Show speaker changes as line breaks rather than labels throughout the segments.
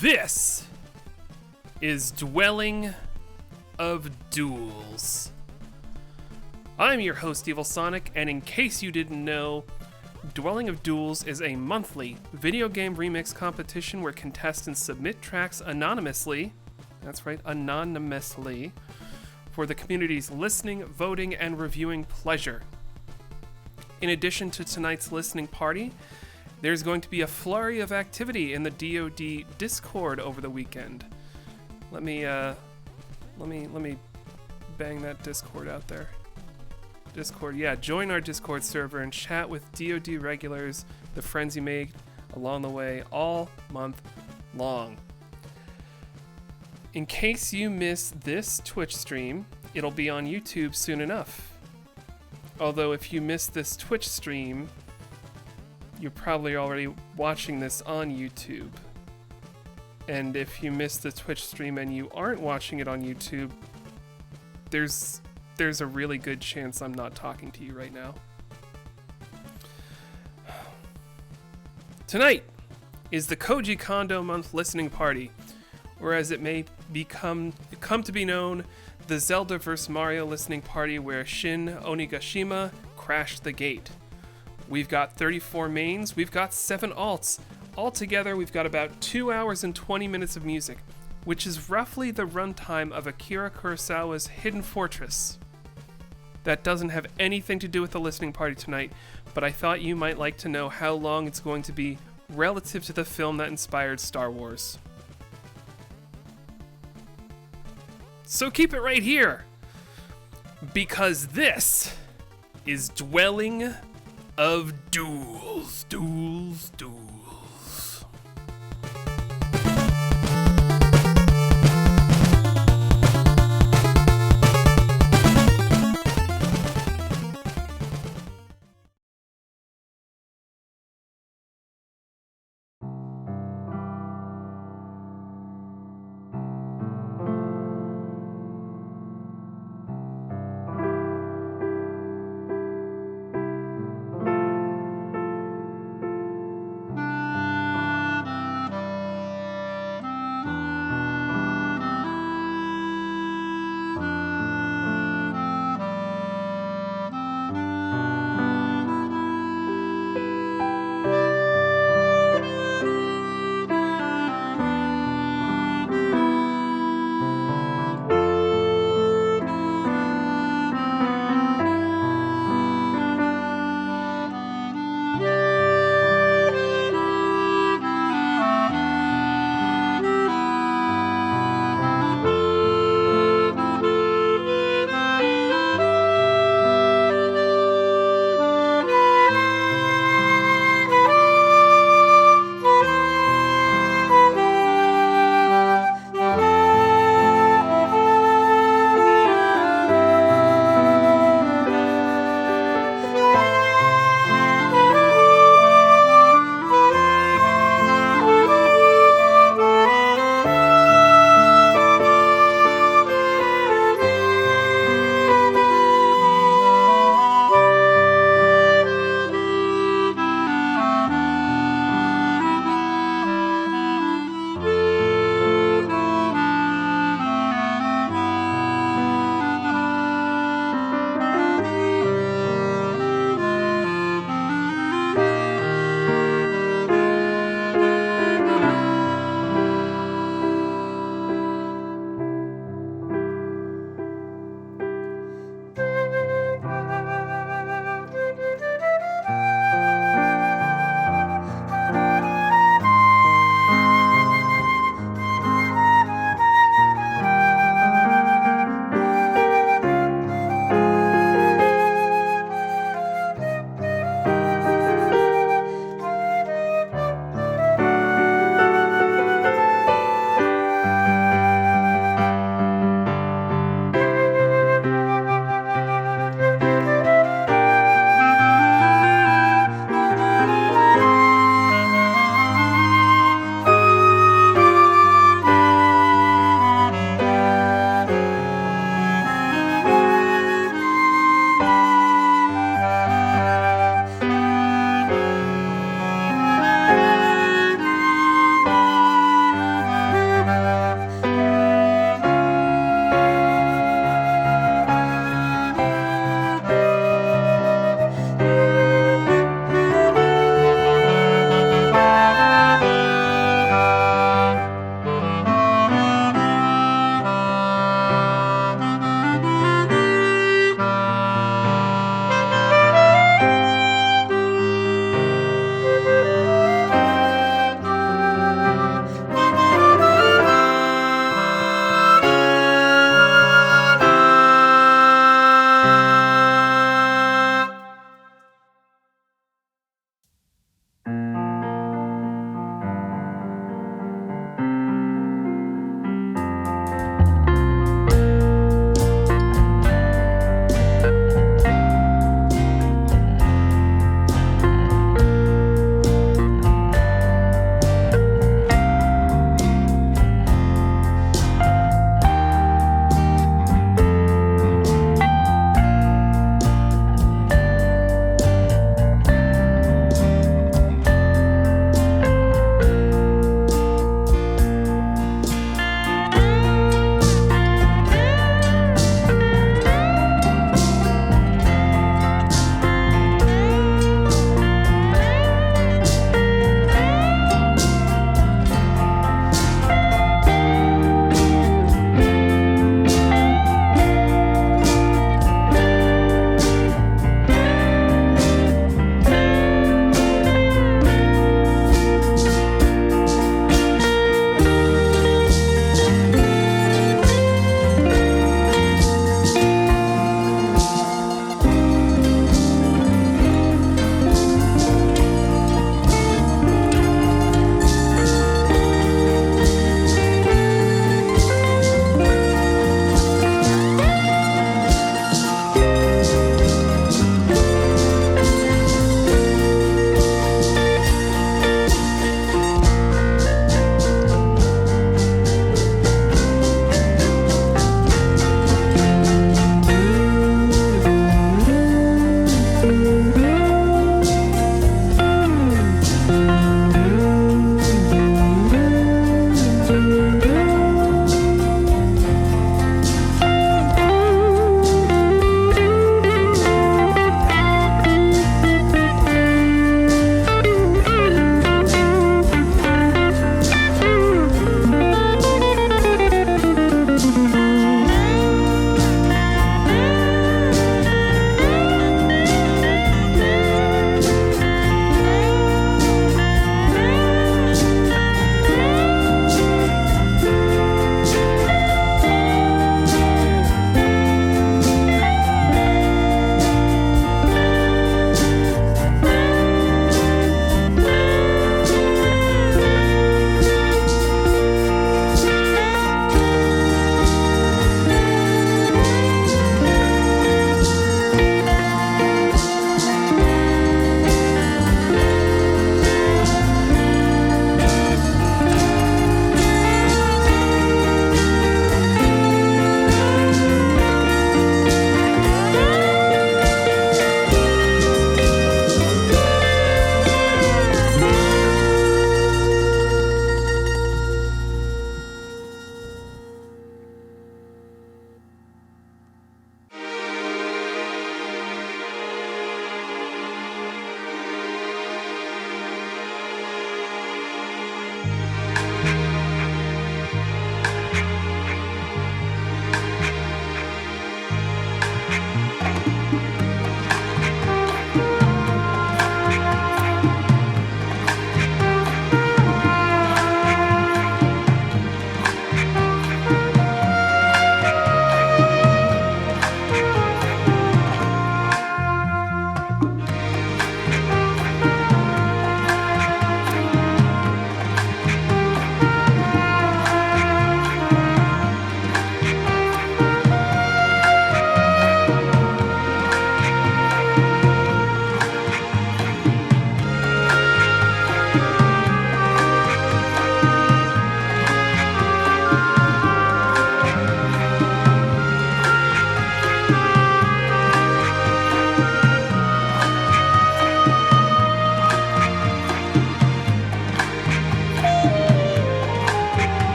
This is Dwelling of Duels. I'm your host, Evil Sonic, and in case you didn't know, Dwelling of Duels is a monthly video game remix competition where contestants submit tracks anonymously, that's right, anonymously, for the community's listening, voting, and reviewing pleasure. In addition to tonight's listening party, there's going to be a flurry of activity in the DoD Discord over the weekend. Let me bang that Discord out there. Discord, yeah, join our Discord server and chat with DoD regulars, the friends you made along the way, all month long. In case you missed this Twitch stream, it'll be on YouTube soon enough. Although if you missed this Twitch stream, you're probably already watching this on YouTube. And if you missed the Twitch stream and you aren't watching it on YouTube, there's a really good chance I'm not talking to you right now. Tonight is the Koji Kondo month listening party, or as it may come to be known, the Zelda vs. Mario listening party where Shin Onigashima crashed the gate. We've got 34 mains, we've got 7 alts. Altogether, we've got about 2 hours and 20 minutes of music, which is roughly the runtime of Akira Kurosawa's Hidden Fortress. That doesn't have anything to do with the listening party tonight, but I thought you might like to know how long it's going to be relative to the film that inspired Star Wars. So keep it right here, because this is Dwelling of Duels. Duels.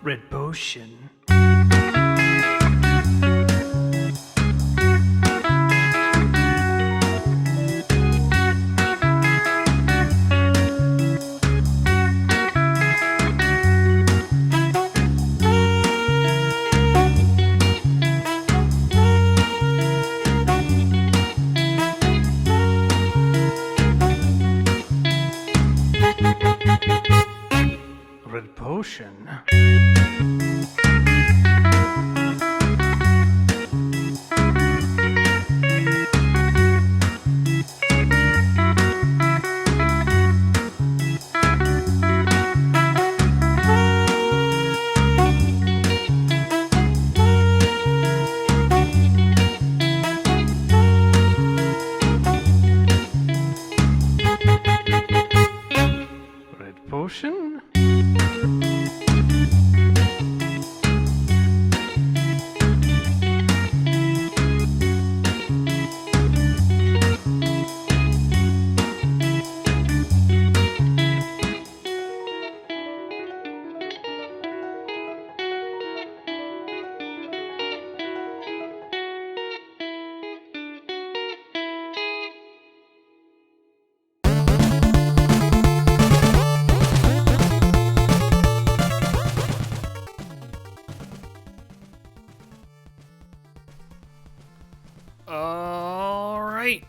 Red potion. Red potion. Red potion.
All right.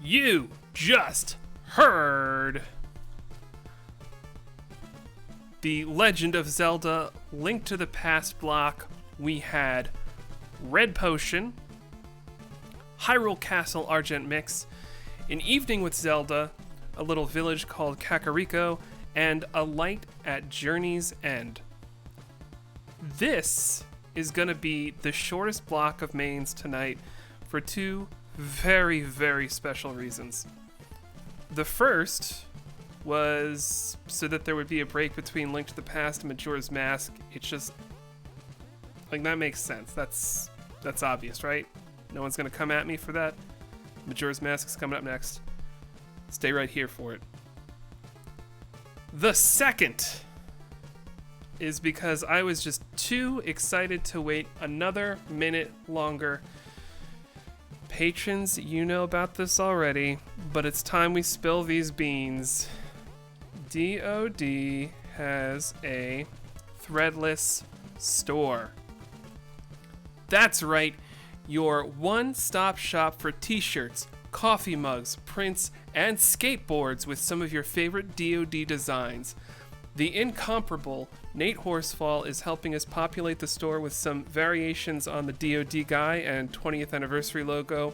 You just heard The Legend of Zelda: Link to the Past block. We had Red Potion, Hyrule Castle Argent Mix, An Evening with Zelda, A Little Village Called Kakariko, and A Light at Journey's End. This is going to be the shortest block of mains tonight for two very, very special reasons. The first was so that there would be a break between Link to the Past and Majora's Mask. It's just, like, that makes sense. That's obvious, right? No one's going to come at me for that. Majora's Mask is coming up next. Stay right here for it. The second is because I was just too excited to wait another minute longer. Patrons, you know about this already, but it's time we spill these beans. DoD has a threadless store. That's right, your one-stop shop for t-shirts, coffee mugs, prints, and skateboards with some of your favorite DoD designs. The incomparable Nate Horsfall is helping us populate the store with some variations on the DoD Guy and 20th anniversary logo.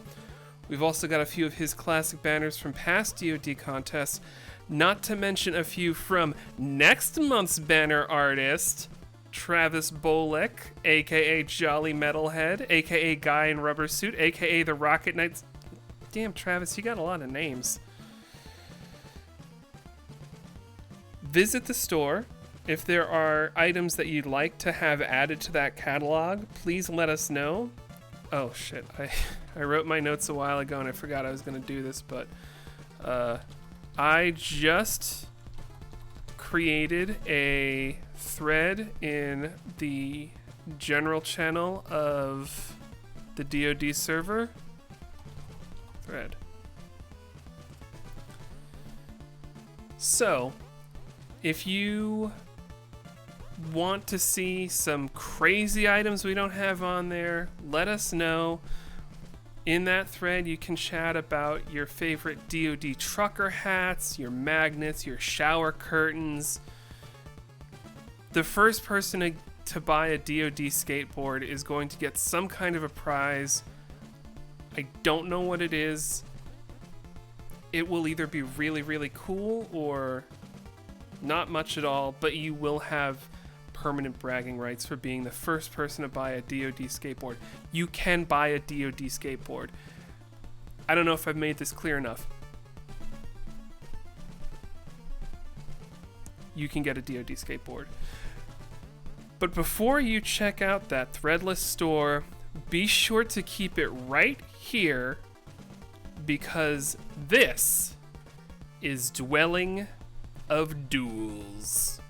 We've also got a few of his classic banners from past DoD contests, not to mention a few from next month's banner artist, Travis Bolick, aka Jolly Metalhead, aka Guy in Rubber Suit, aka the Rocket Knights. Damn, Travis, you got a lot of names. Visit the store. If there are items that you'd like to have added to that catalog, please let us know. Oh shit, I wrote my notes a while ago and I forgot I was going to do this, but I just created a thread in the general channel of the DoD server. Thread. So, if you want to see some crazy items we don't have on there, let us know. In that thread, you can chat about your favorite DoD trucker hats, your magnets, your shower curtains. The first person to buy a DoD skateboard is going to get some kind of a prize. I don't know what it is. It will either be really, really cool or not much at all, but you will have permanent bragging rights for being the first person to buy a DoD skateboard. You can buy a DoD skateboard. I don't know if I've made this clear enough. You can get a DoD skateboard. But before you check out that threadless store, be sure to keep it right here, because this is Dwelling of Duels.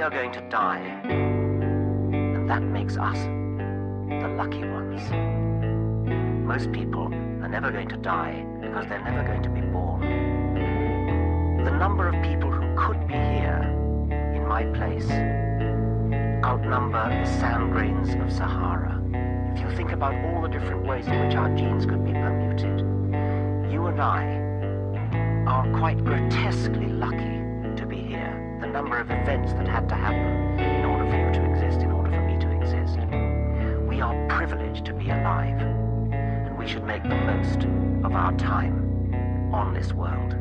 we are going to die, and that makes us the lucky ones. Most people are never going to die because they're never going to be born. The number of people who could be here in my place outnumber the sand grains of Sahara. If you think about all the different ways in which our genes could be permuted, you and I are quite grotesquely lucky to be here. The number of events that had to happen in order for you to exist, in order for me to exist. We are privileged to be alive, and we should make the most of our time on this world.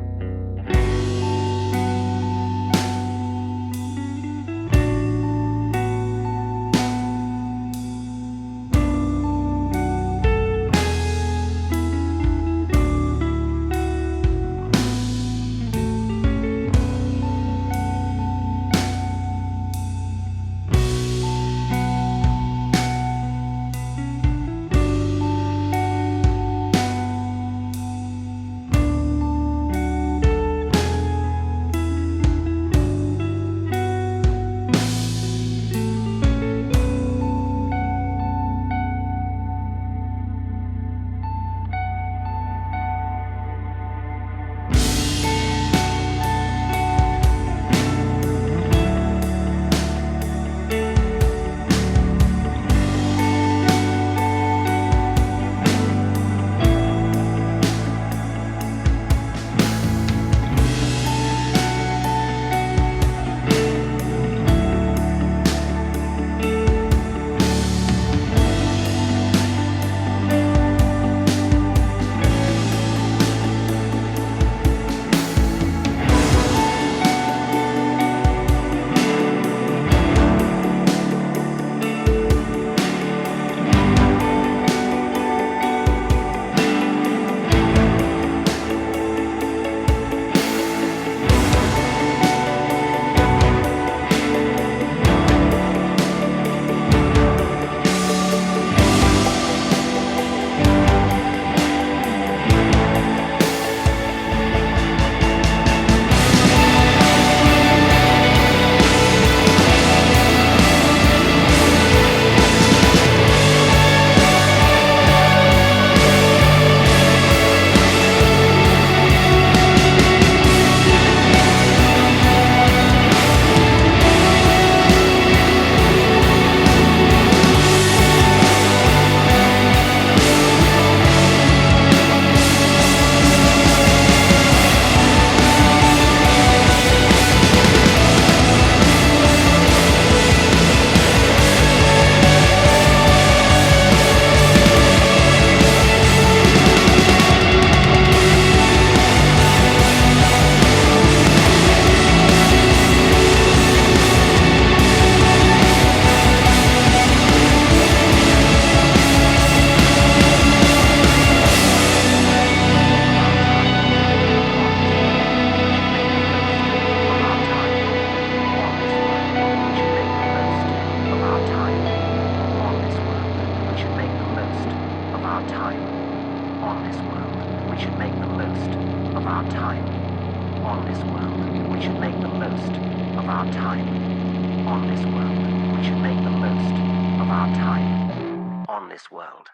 World.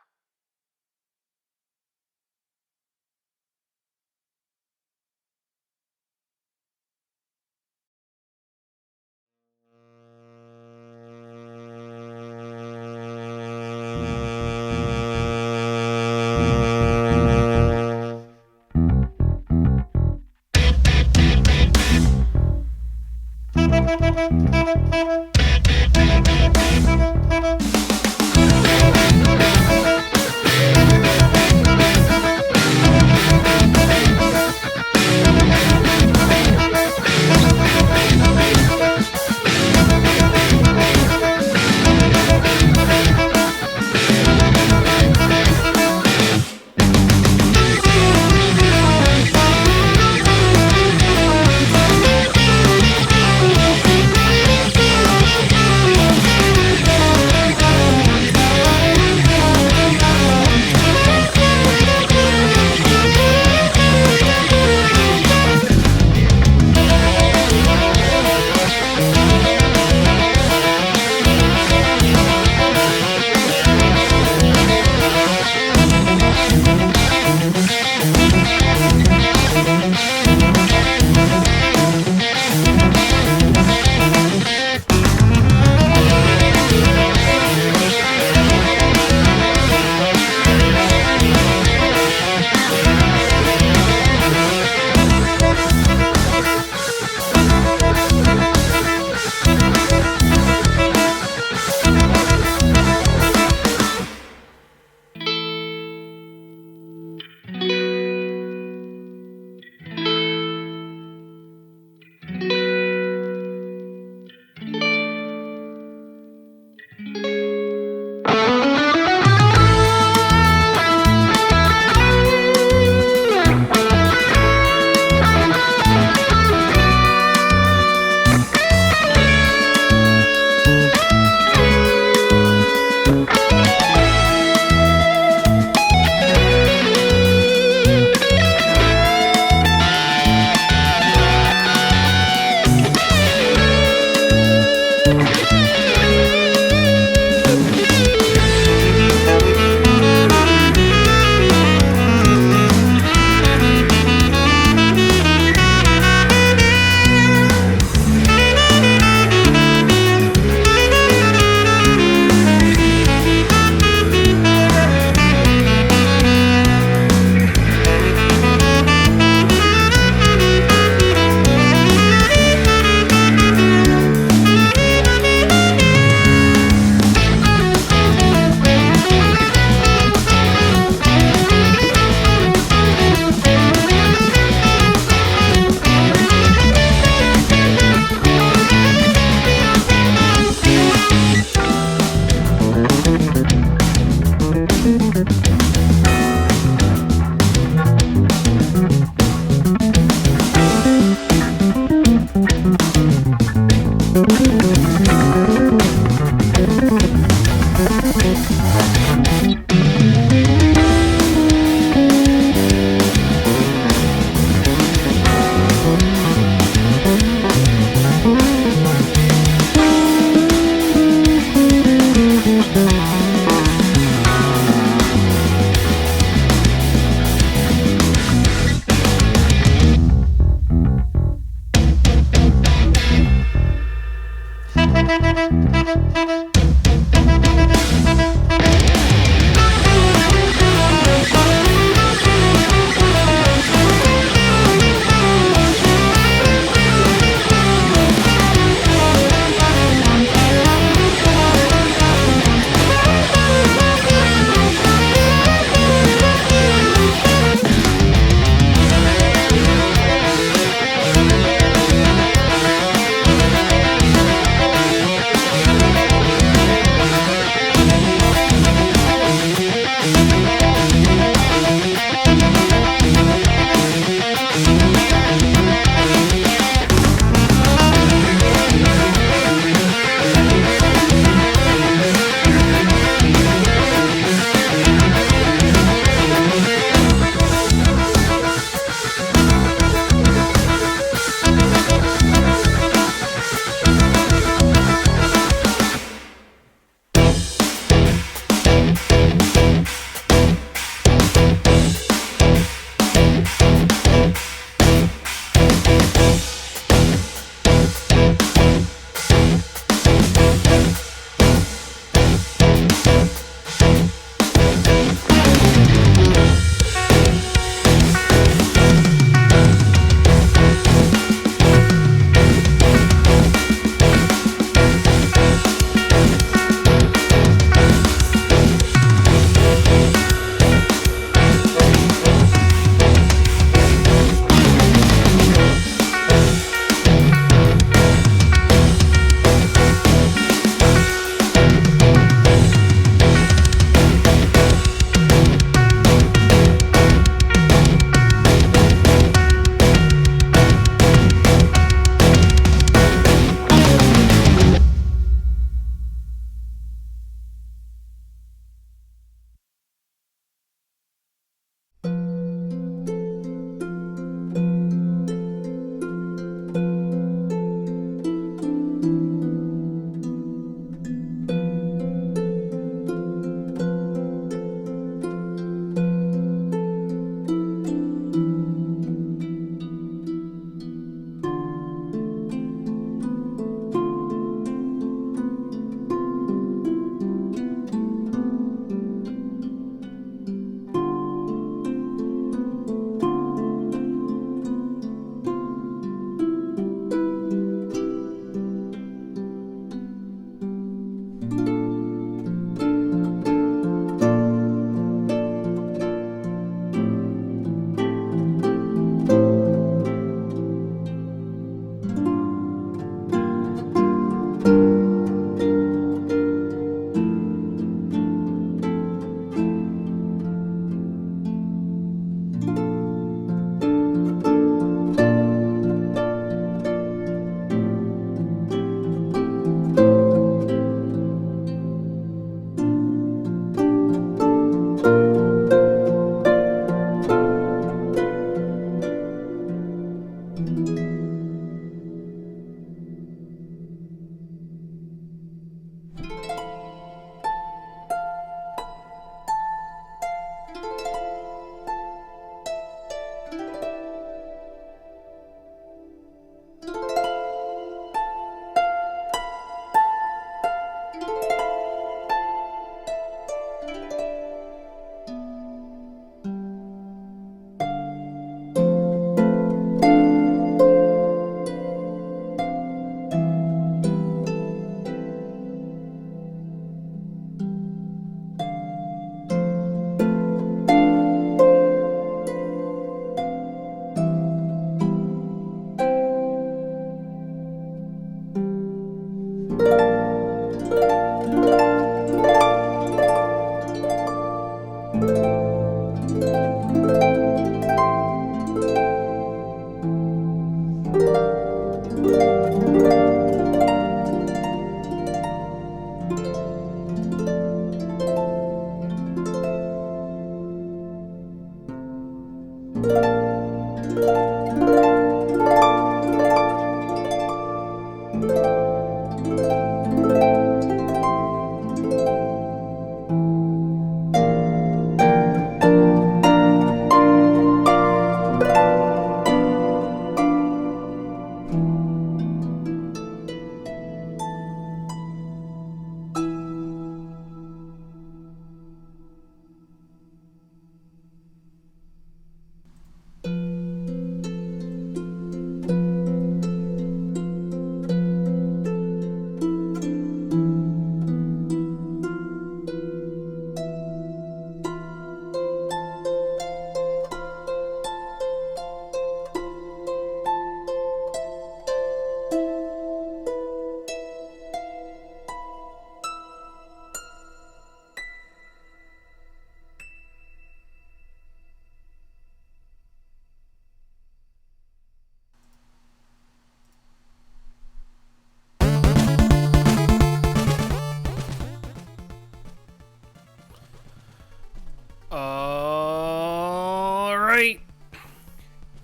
All right.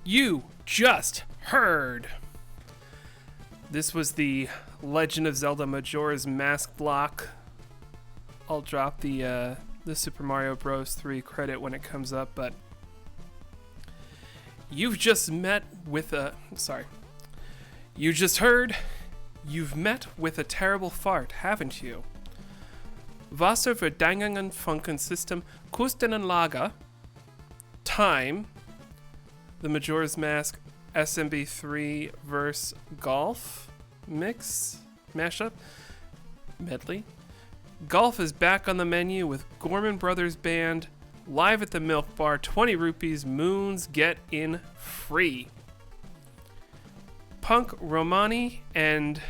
You just heard. This was the Legend of Zelda Majora's Mask block. I'll drop the Super Mario Bros. 3 credit when it comes up, but you've just met with a... Sorry. You just heard. You've met with a terrible fart, haven't you? Wasser Verdangungen Funken System Kustenanlage. Time. The Majora's Mask SMB3 verse Golf mix mashup medley. Golf is back on the menu with Gorman Brothers Band live at the Milk Bar. 20 rupees. Moons get in free. Punk Romani and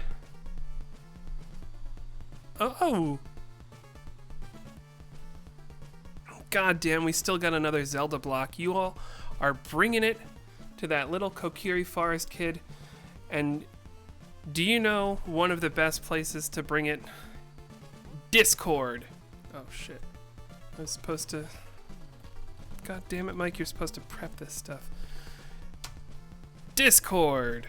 God damn, we still got another Zelda block. You all are bringing it to that little Kokiri Forest kid. And do you know one of the best places to bring it? Discord. Oh shit. I was supposed to... God damn it, Mike, you're supposed to prep this stuff. Discord.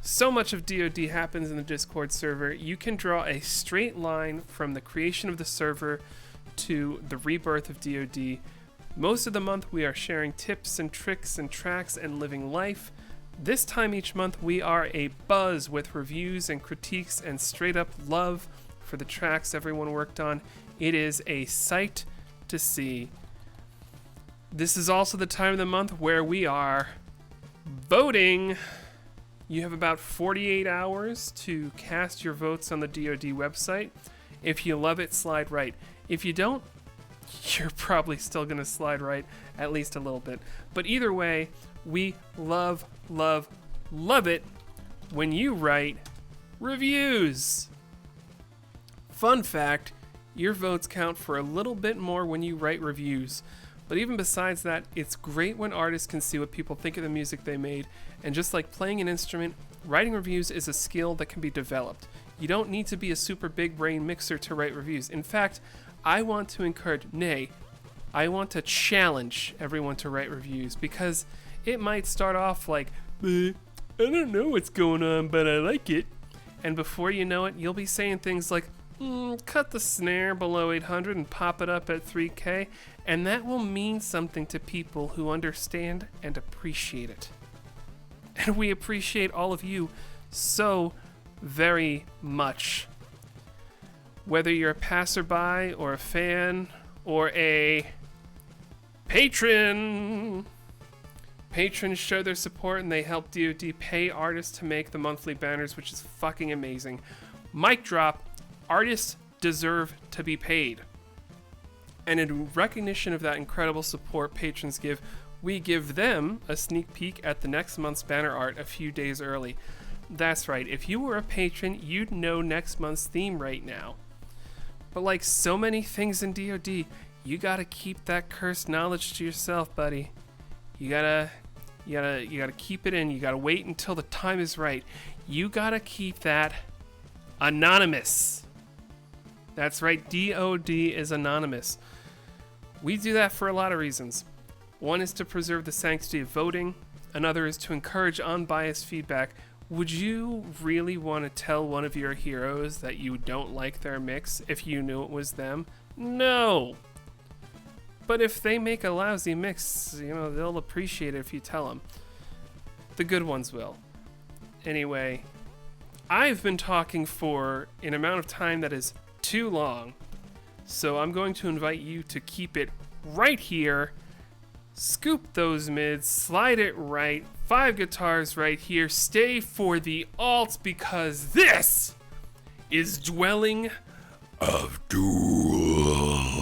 So much of DoD happens in the Discord server. You can draw a straight line from the creation of the server to the rebirth of DoD. Most of the month we are sharing tips and tricks and tracks and living life. This time each month we are a buzz with reviews and critiques and straight up love for the tracks everyone worked on. It is a sight to see. This is also the time of the month where we are voting. You have about 48 hours to cast your votes on the DoD website. If you love it, slide right. If you don't, you're probably still going to slide right at least a little bit. But either way, we love, love, love it when you write reviews. Fun fact, your votes count for a little bit more when you write reviews. But even besides that, it's great when artists can see what people think of the music they made. And just like playing an instrument, writing reviews is a skill that can be developed. You don't need to be a super big brain mixer to write reviews. In fact, I want to encourage, I want to challenge everyone to write reviews, because it might start off like I don't know what's going on, but I like it. And before you know it, you'll be saying things like, cut the snare below 800 and pop it up at 3K, and that will mean something to people who understand and appreciate it. And we appreciate all of you so very much. Whether you're a passerby or a fan or a patron. Patrons show their support and they help DoD pay artists to make the monthly banners, which is fucking amazing. Mic drop, artists deserve to be paid. And in recognition of that incredible support patrons give, we give them a sneak peek at the next month's banner art a few days early. That's right, if you were a patron, you'd know next month's theme right now. But like so many things in DoD, you gotta keep that cursed knowledge to yourself, buddy. You gotta keep it in. You gotta wait until the time is right. You gotta keep that anonymous. That's right, DoD is anonymous. We do that for a lot of reasons. One is to preserve the sanctity of voting. Another is to encourage unbiased feedback. Would you really want to tell one of your heroes that you don't like their mix if you knew it was them? No! But if they make a lousy mix, they'll appreciate it if you tell them. The good ones will. Anyway, I've been talking for an amount of time that is too long, so I'm going to invite you to keep it right here. Scoop those mids, slide it right, 5 guitars right here, stay for the alt because this is Dwelling of Duels.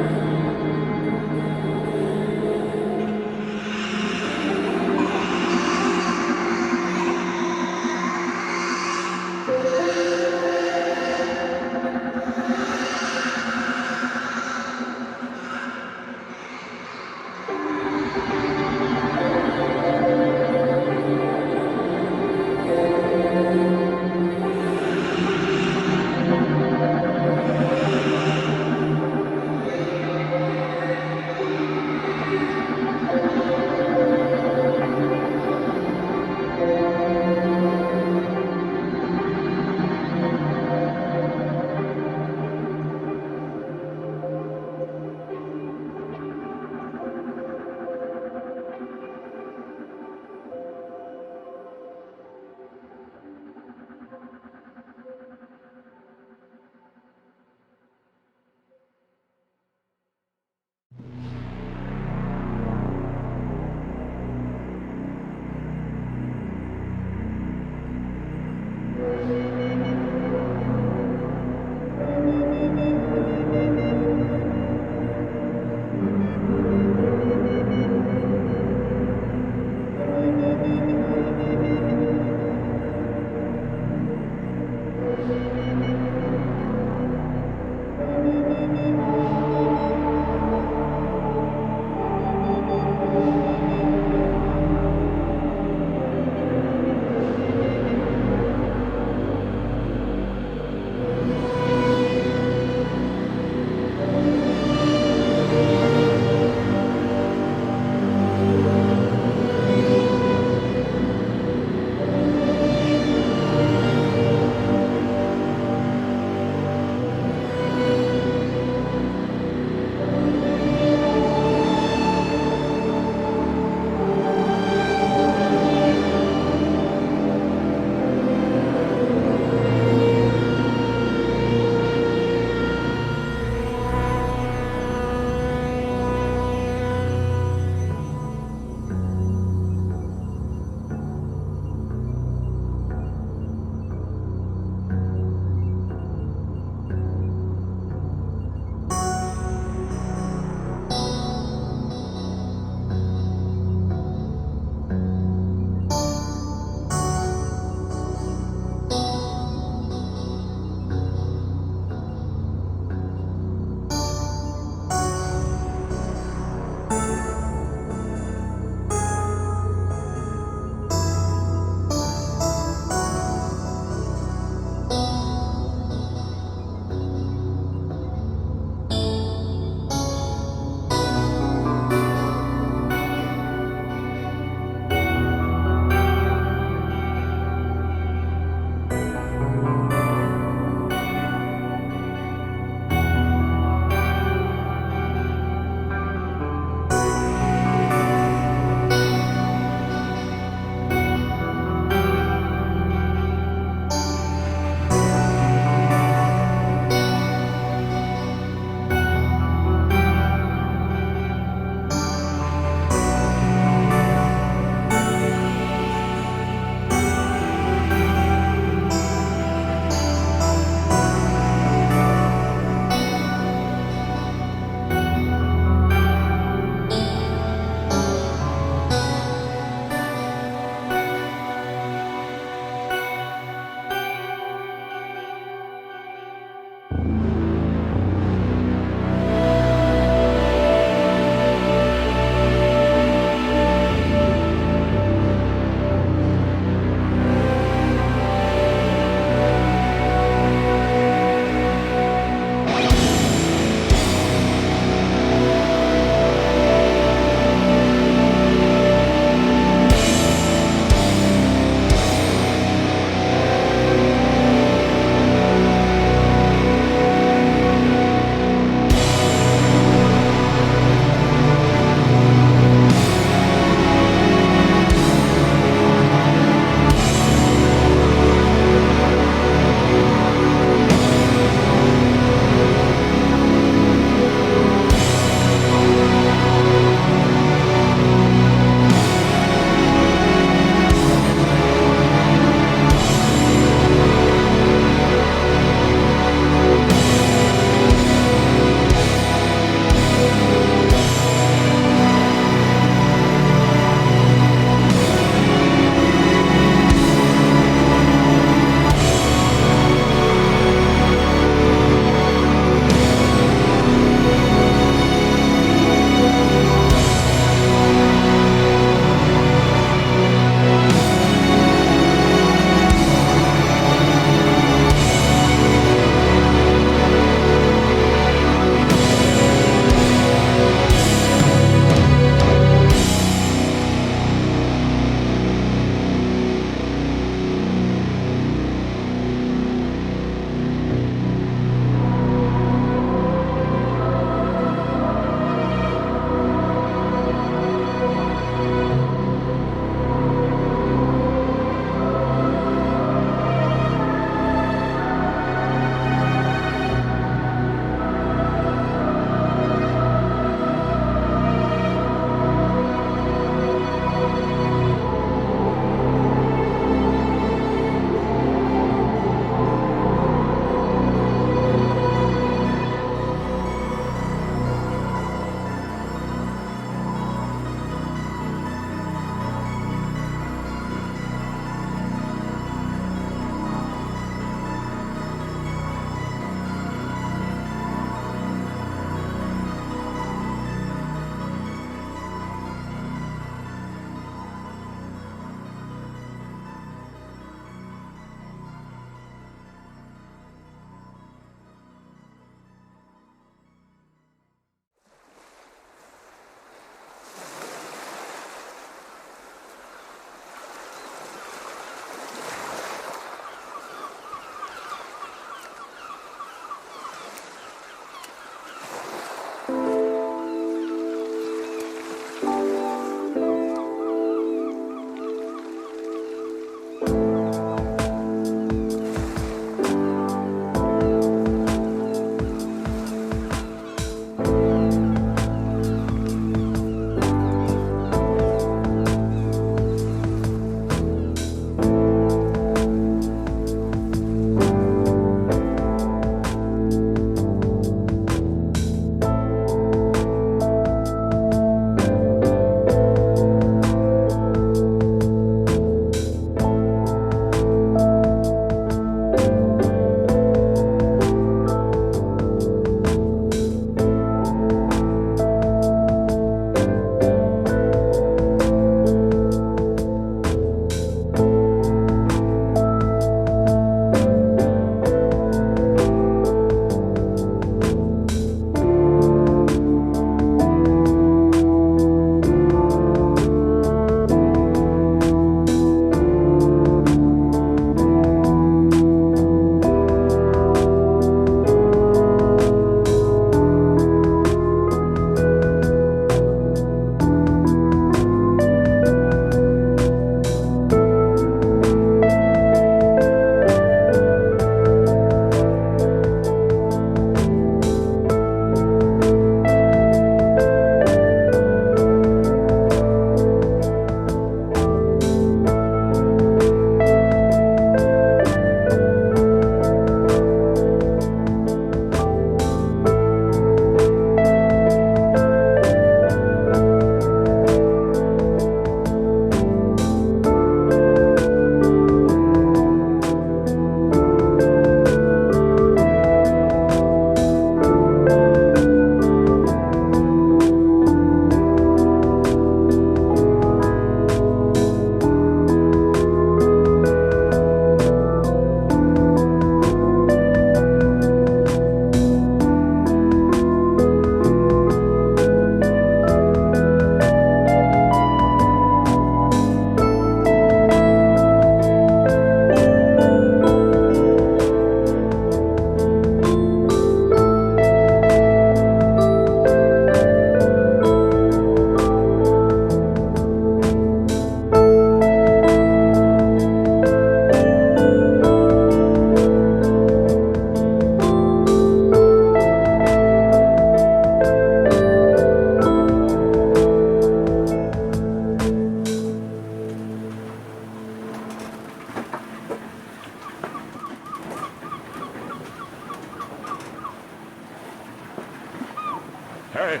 Hey.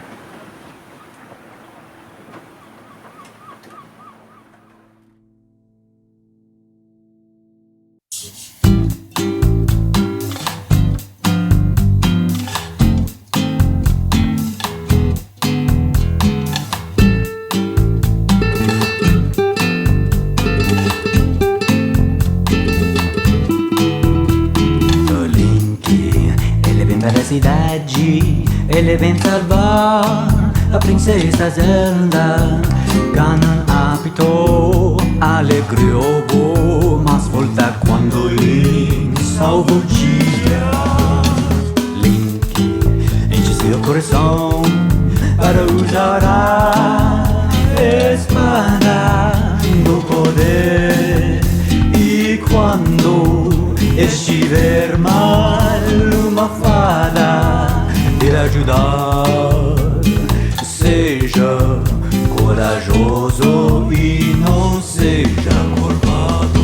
Belle cidade, ele vem salvar a princesa Zelda. Ganon apitou, alegrou, mas volta quando Link salva o dia. Link enche seu coração para usar a espada do poder. E quando estiver mal, uma fada irá ajudar. Seja corajoso e não seja curvado.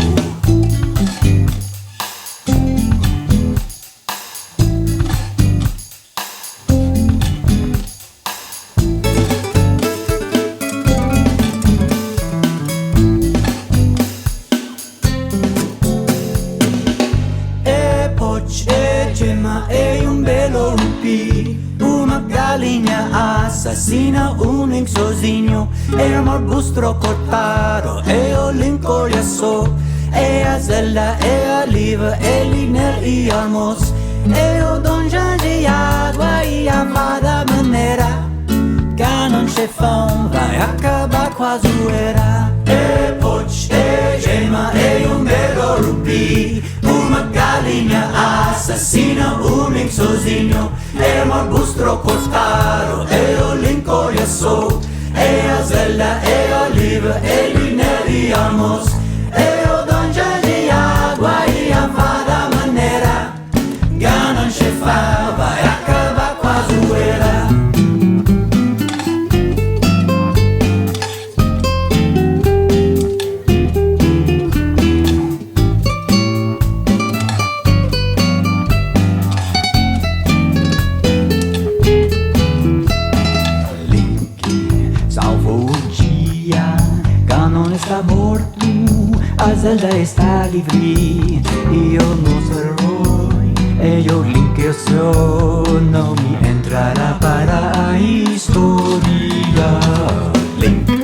E un belo rupì, una galinha assassina, un Link sozinho, e um arbusto cortado, e o Link olhaçou, e a Zelda, e a Liva, e Linel e Almos, e o Donjão de água e a fada maneira. Ganon chefão vai acabar com a zoeira. E pote, e gema, e um belo rubi, uma galinha assassina, um Link sozinho, e um arbusto cortado, e o Link olhaçou, e a Zelda, e a Oliva, e Linel e Almos, e o Donjão de água e a fada maneira. Ganon chefão vai acabar com a zoeira. Está morto, a Zelda está livre, e o nosso herói é o Link, eu sou, não me entrará para a história. Link.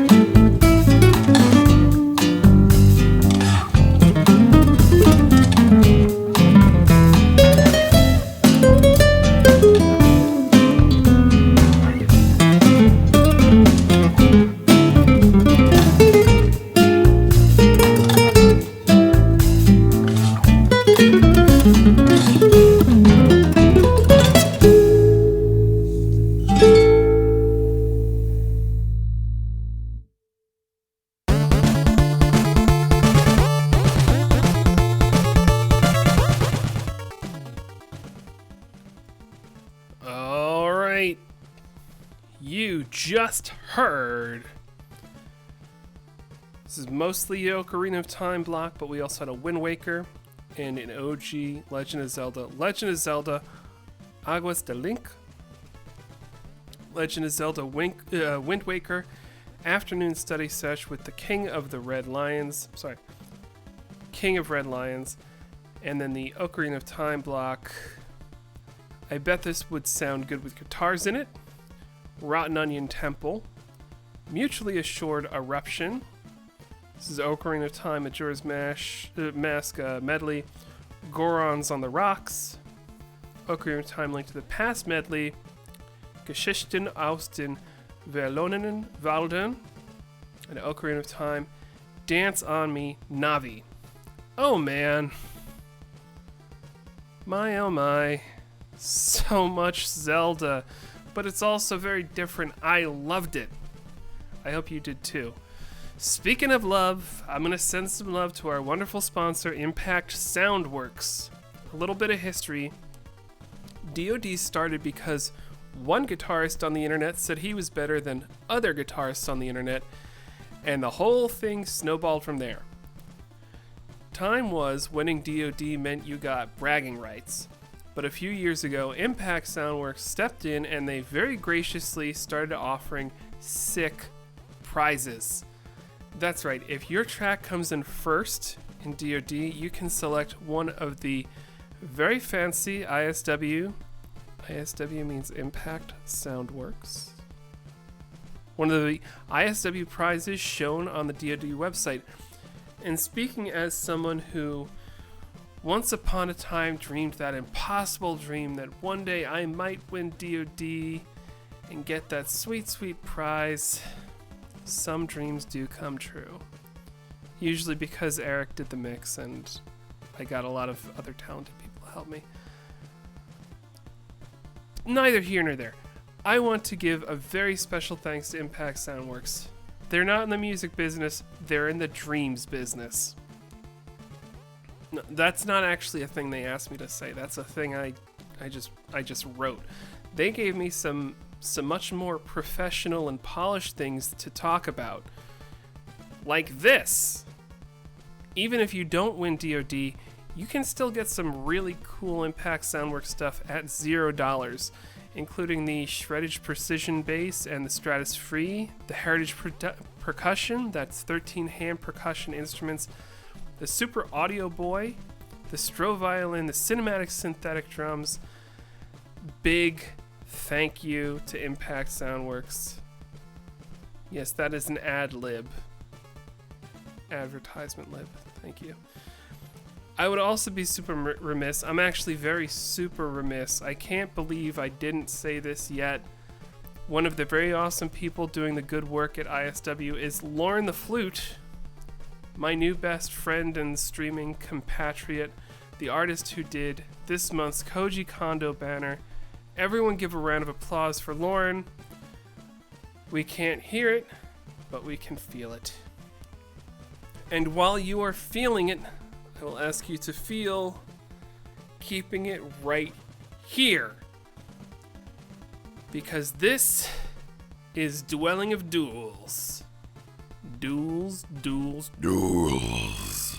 You just heard. This is mostly a Ocarina of Time block, but we also had a Wind Waker and an OG Legend of Zelda. Legend of Zelda Aguas de Link. Legend of Zelda Wind Waker afternoon study sesh with the King of the Red Lions. Sorry. King of Red Lions. And then the Ocarina of Time block. I bet this would sound good with guitars in it. Rotten Onion Temple, Mutually Assured Eruption. This is Ocarina of Time, Majora's Mask medley. Gorons on the Rocks. Ocarina of Time Link to the Past medley. Geschichten aus den verlorenen Walden. And Ocarina of Time, Dance on Me, Navi. Oh man. My oh my. So much Zelda. But it's also very different. I loved it. I hope you did too. Speaking of love, I'm going to send some love to our wonderful sponsor, Impact Soundworks. A little bit of history. DoD started because one guitarist on the internet said he was better than other guitarists on the internet, and the whole thing snowballed from there. Time was winning DoD meant you got bragging rights. But a few years ago, Impact Soundworks stepped in and they very graciously started offering sick prizes. That's right, if your track comes in first in DoD, you can select one of the very fancy ISW means Impact Soundworks. One of the ISW prizes shown on the DoD website. And speaking as someone who once upon a time dreamed that impossible dream that one day I might win DoD and get that sweet, sweet prize, some dreams do come true. Usually because Eric did the mix and I got a lot of other talented people to help me. Neither here nor there. I want to give a very special thanks to Impact Soundworks. They're not in the music business, they're in the dreams business. No, that's not actually a thing they asked me to say. That's a thing I just wrote. They gave me some much more professional and polished things to talk about. Like this. Even if you don't win DoD, you can still get some really cool Impact Soundworks stuff at $0, including the Shreddage Precision Bass and the Stratus Free, the Heritage Percussion, that's 13 hand percussion instruments, the Super Audio Boy, the Stro Violin, the Cinematic Synthetic Drums. Big thank you to Impact Soundworks. Yes, that is an ad-lib. Advertisement lib. Thank you. I would also be super remiss. I'm actually very super remiss. I can't believe I didn't say this yet. One of the very awesome people doing the good work at ISW is Lauren the Flute, my new best friend and streaming compatriot, the artist who did this month's Koji Kondo banner. Everyone give a round of applause for Lauren. We can't hear it, but we can feel it. And while you are feeling it, I will ask you to feel keeping it right here. Because this is Dwelling of Duels. Duels, duels, duels.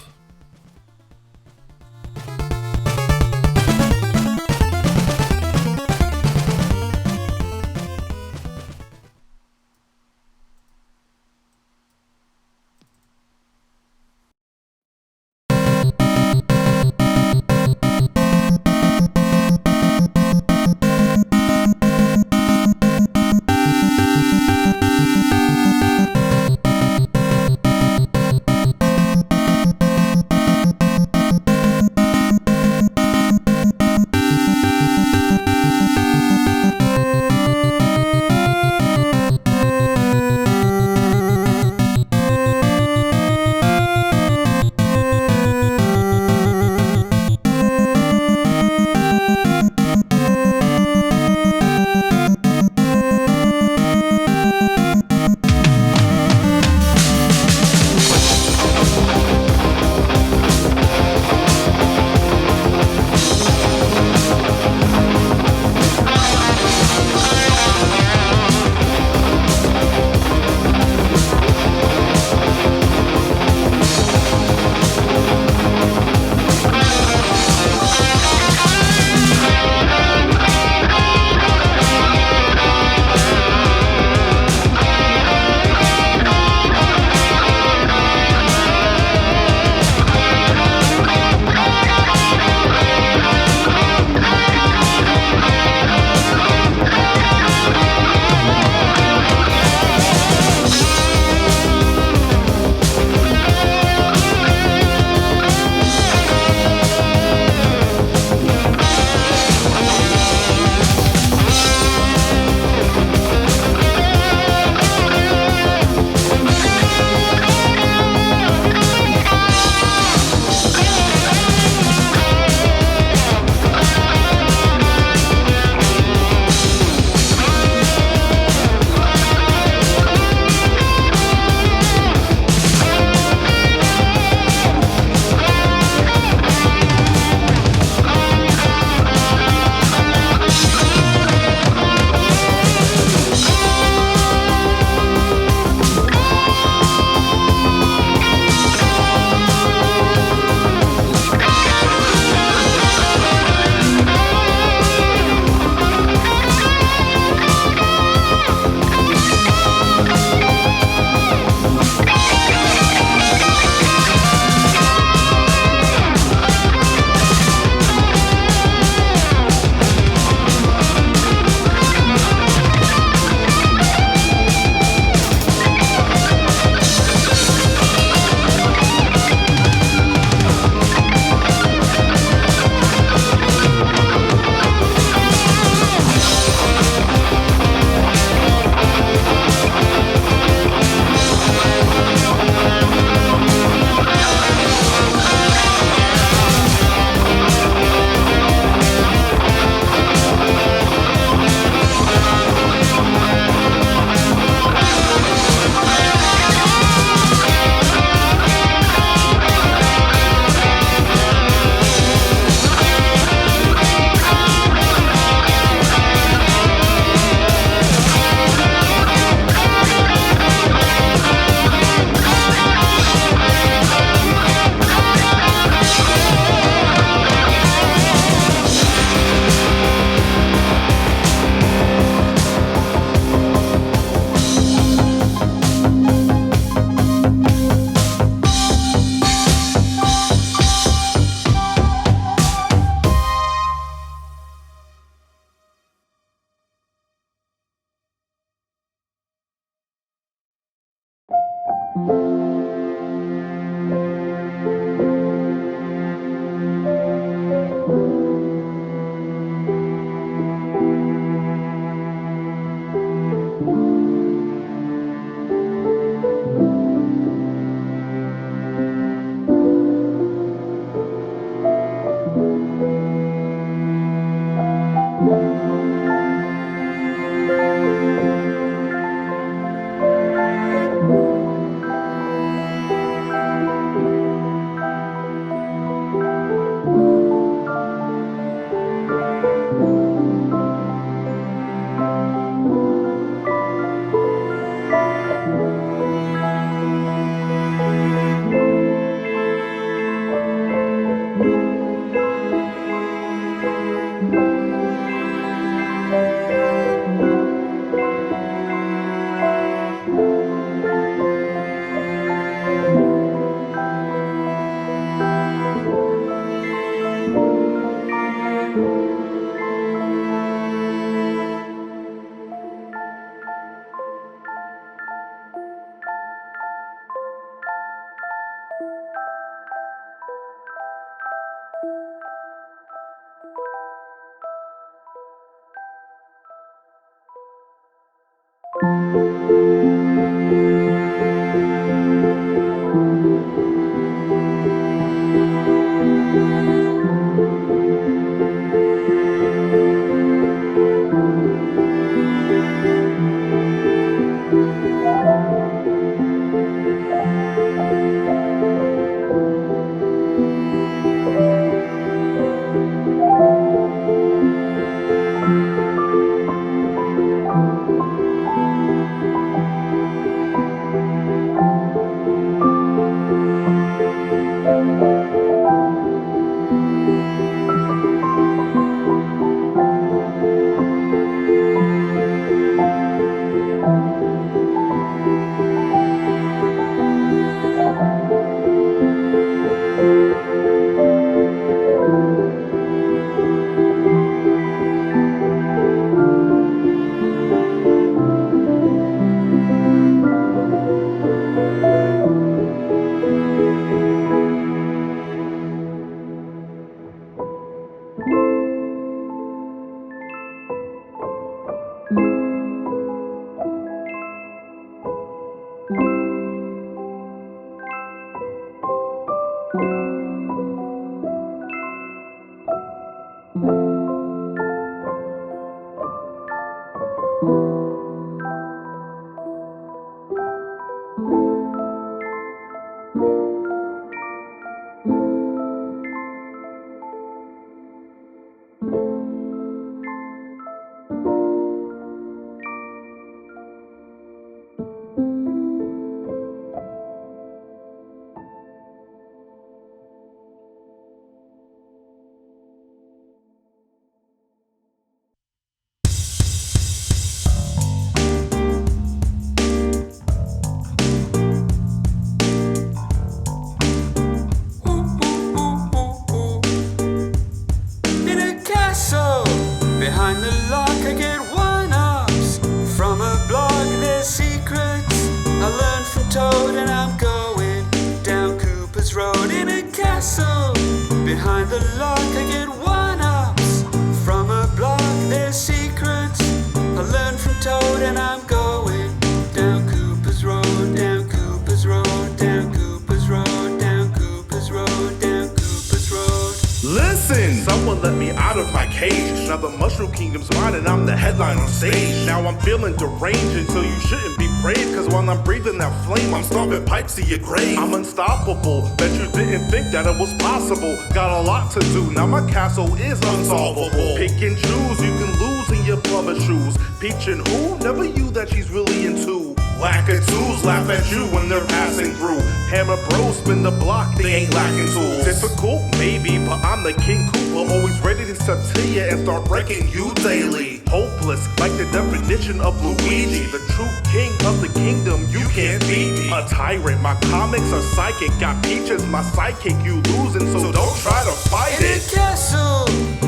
Behind the lock I get one-ups. From a block there's secrets I learned from Toad, and I'm going down Cooper's Road, down Cooper's Road, down Cooper's Road, down Cooper's Road, down Cooper's Road.
Listen! Someone let me out of my cage. Now the Mushroom Kingdom's mine and I'm the headline on stage. Now I'm feeling deranged, and so you shouldn't be brave, cause while I'm breathing that flame, I'm stomping pipes to your grave. I'm unstoppable, bet you didn't think that it was possible. Got a lot to do, now my castle is unsolvable. Pick and choose, you can lose in your plumber shoes. Peach and who? Never you that she's really into. Lack-a-toos laugh at you when they're passing through. Hammer bros spin the block, they ain't lacking tools. Difficult? Maybe, but I'm the King Koopa, always ready to step to you and start breaking you daily. Hopeless, like the definition of Luigi, the true king of the kingdom, you can't beat me. A tyrant, my comics are psychic, got Peaches, my sidekick, you losing, so don't try to fight
In
it.
a castle,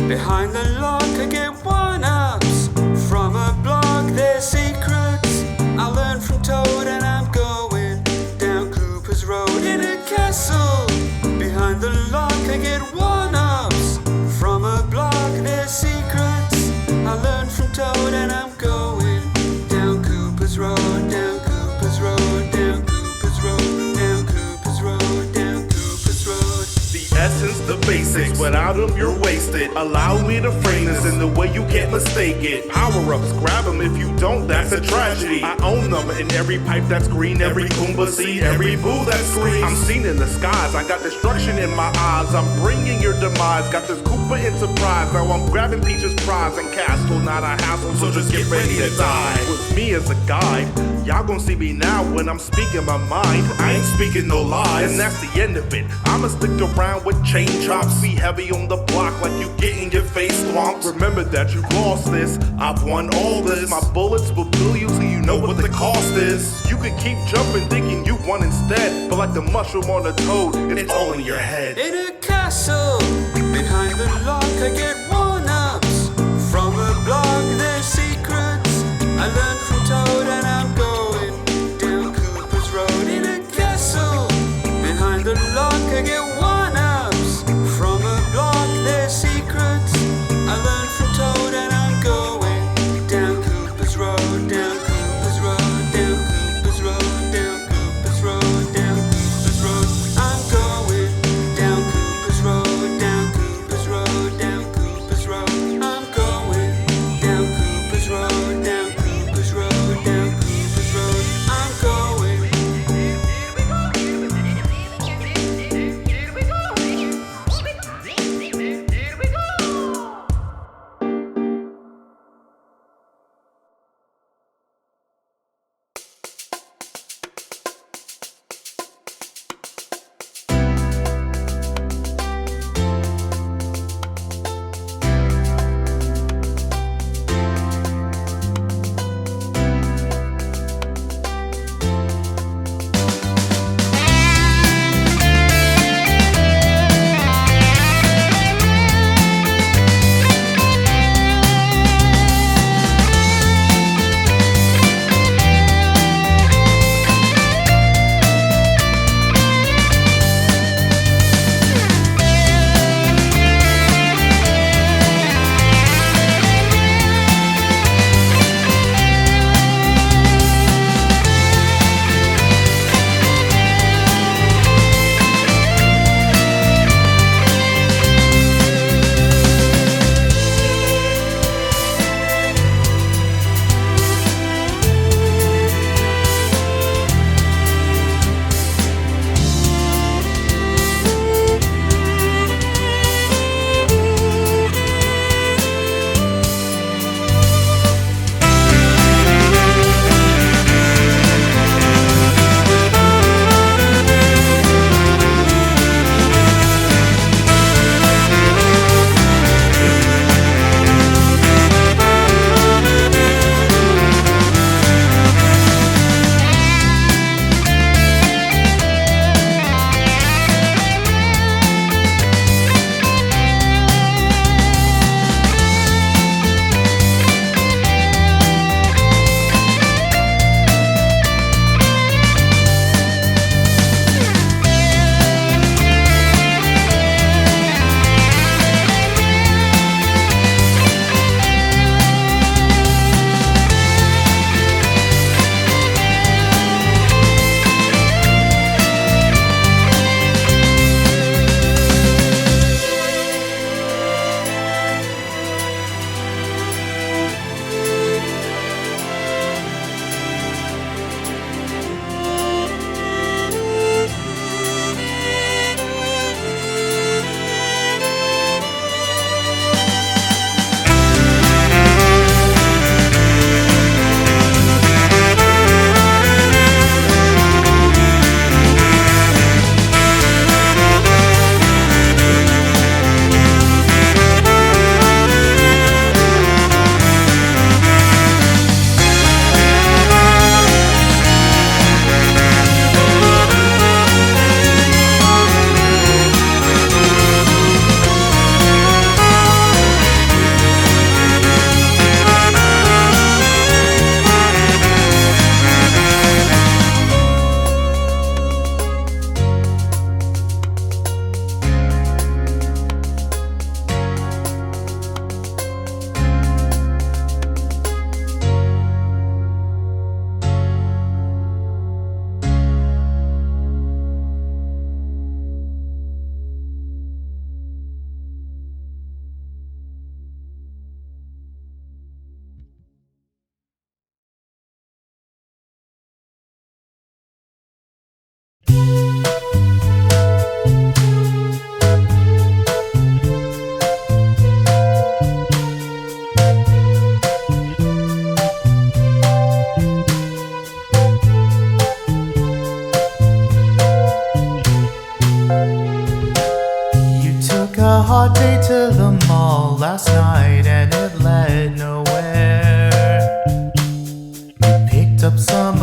behind the lock I get one-ups. From a block there's secrets I learned from Toad, and I'm going down
basics. Without them, you're wasted. Allow me to frame this in the way you can't mistake it. Power-ups, grab them. If you don't, that's a tragedy. I own them in every pipe that's green, every Goomba seed, every boo that screams. I'm seen in the skies. I got destruction in my eyes. I'm bringing your demise. Got this Koopa Enterprise. Now I'm grabbing Peach's prize and castle. Not a hassle, so just get ready to die. With me as a guide, y'all gon' see me now when I'm speaking my mind. I ain't speaking no lies, and that's the end of it. I'ma stick around with chain chops. Be heavy on the block like you getting your face swamped. Remember that you lost this. I've won all this. My bullets will kill you so you know what the cost is. You can keep jumping thinking you won instead, but like the mushroom on a toad, it's all in your head.
In a castle, behind the lock, I get one-ups. From a blog, there's secrets I learned from Toad, and I'm going down Cooper's Road. In a castle, behind the lock, I get one-ups. From a blog, there's secrets I learned from Toad, and I'm going down Cooper's Road, down Cooper's Road, down Cooper's Road, down Cooper's Road, down Cooper's Road. I'm going down Cooper's Road, down Cooper's Road, down Cooper's Road. I'm going down Cooper's Road, down Cooper's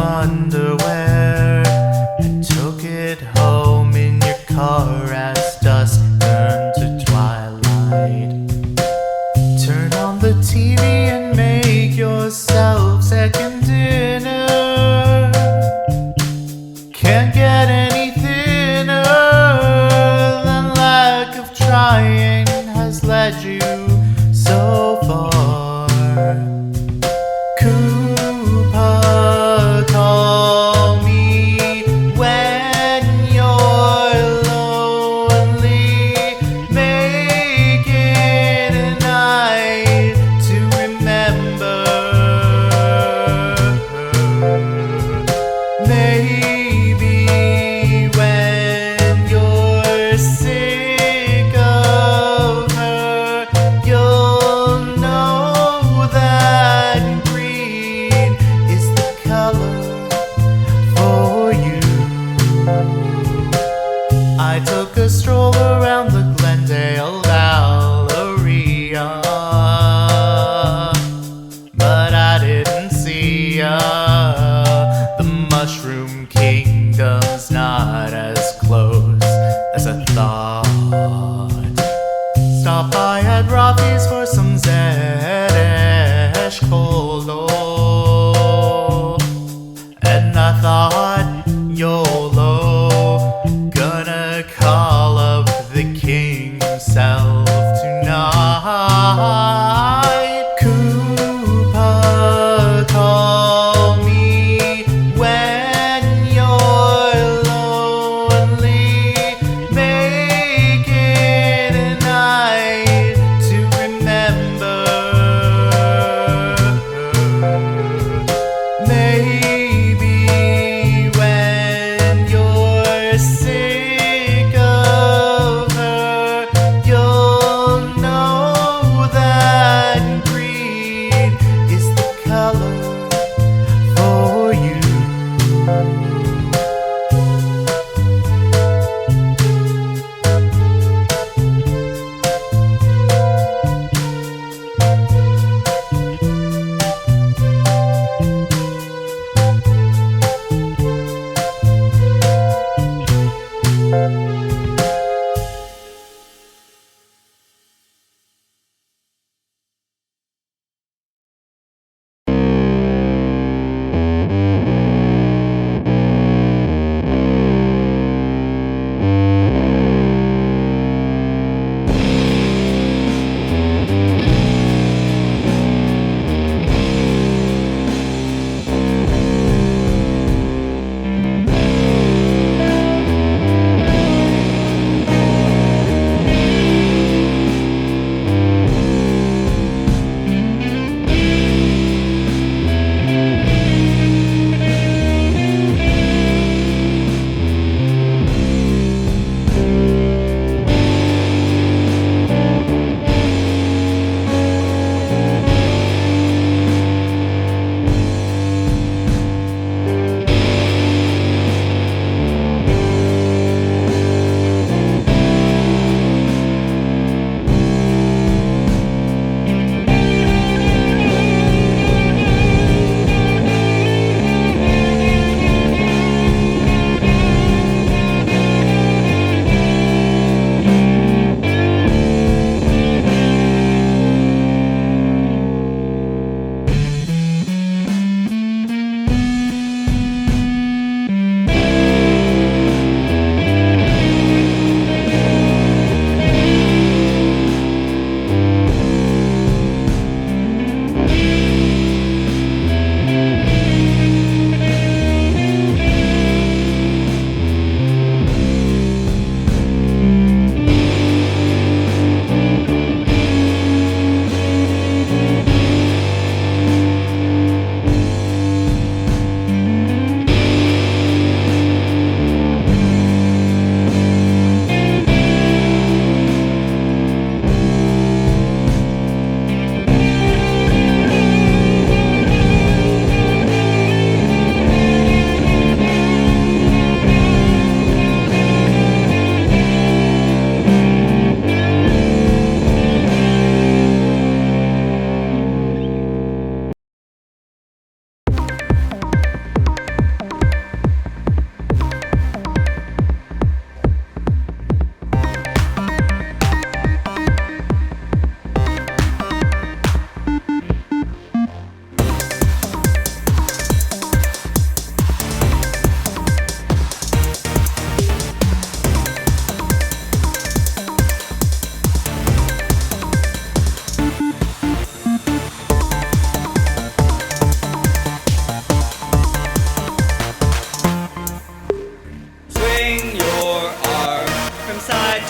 underwear and took it home in your car as dusk turned to twilight. Turn on the TV and make yourself second dinner. Can't get any thinner than lack of trying has led you so far. Koopa, call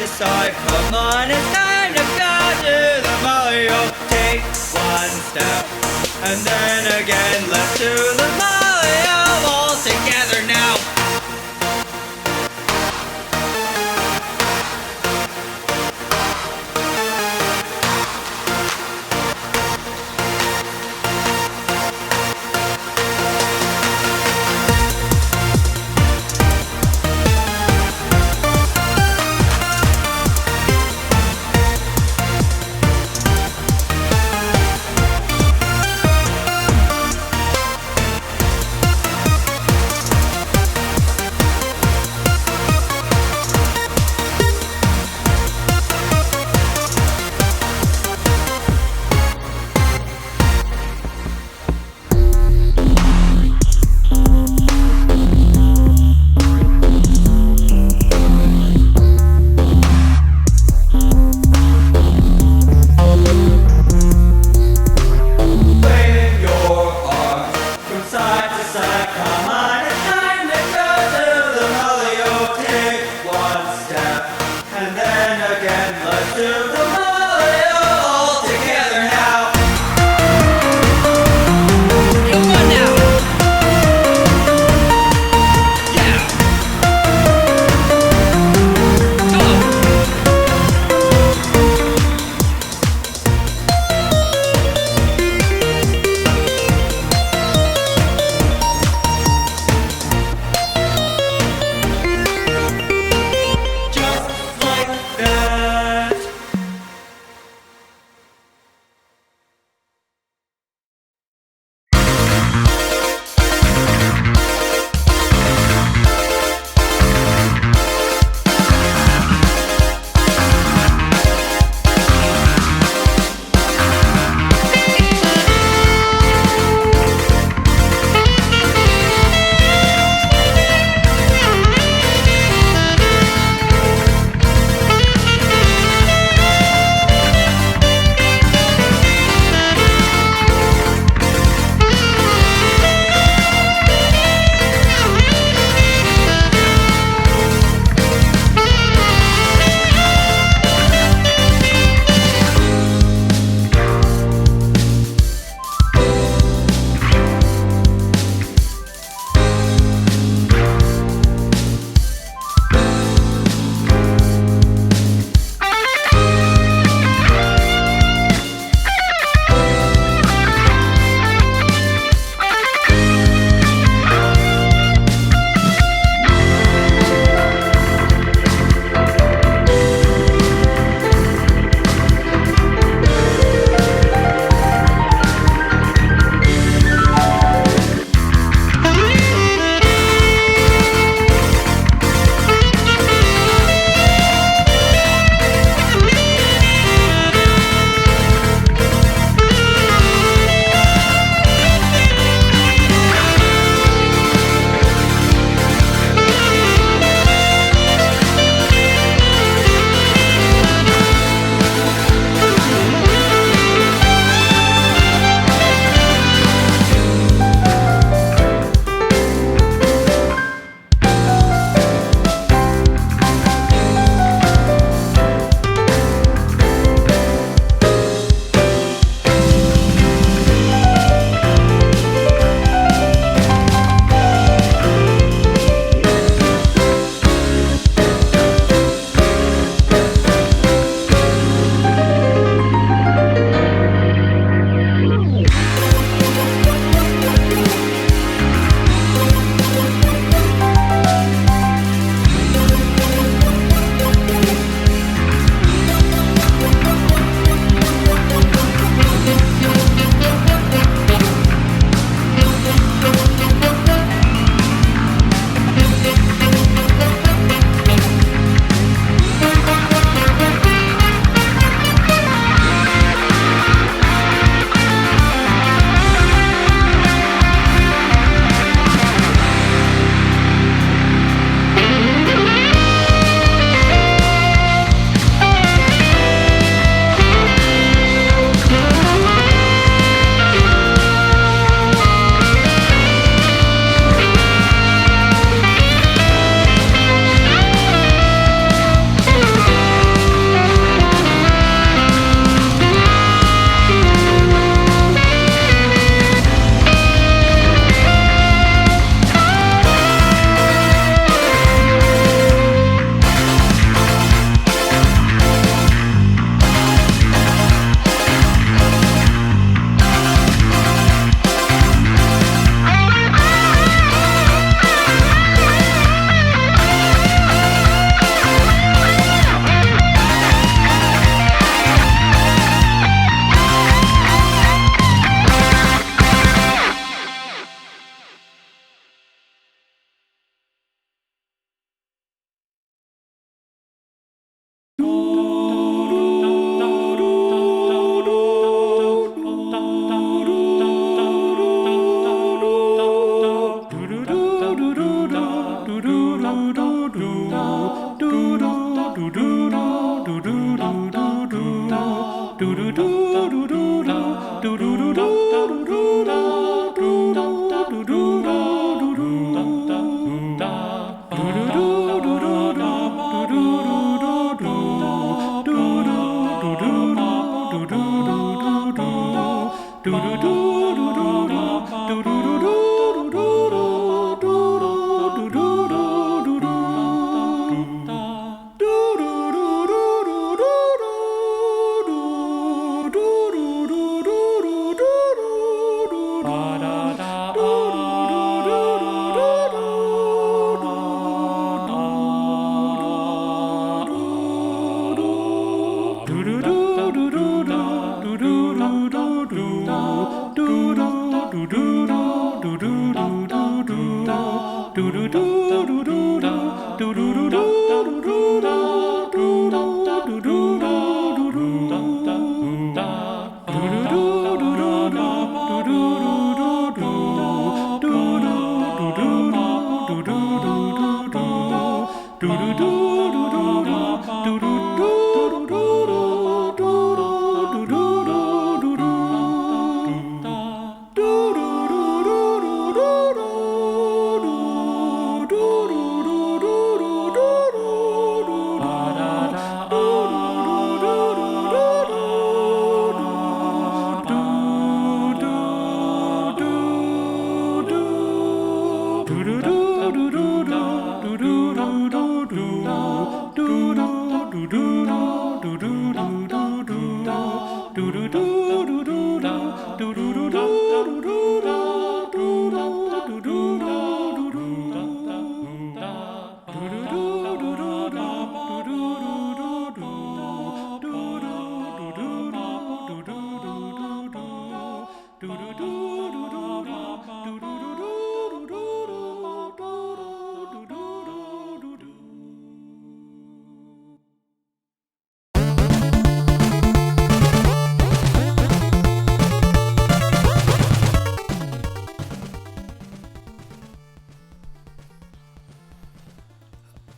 decide. Come on, it's time to go to the Mario. Take one step, and then again, let's do the Mario all together now.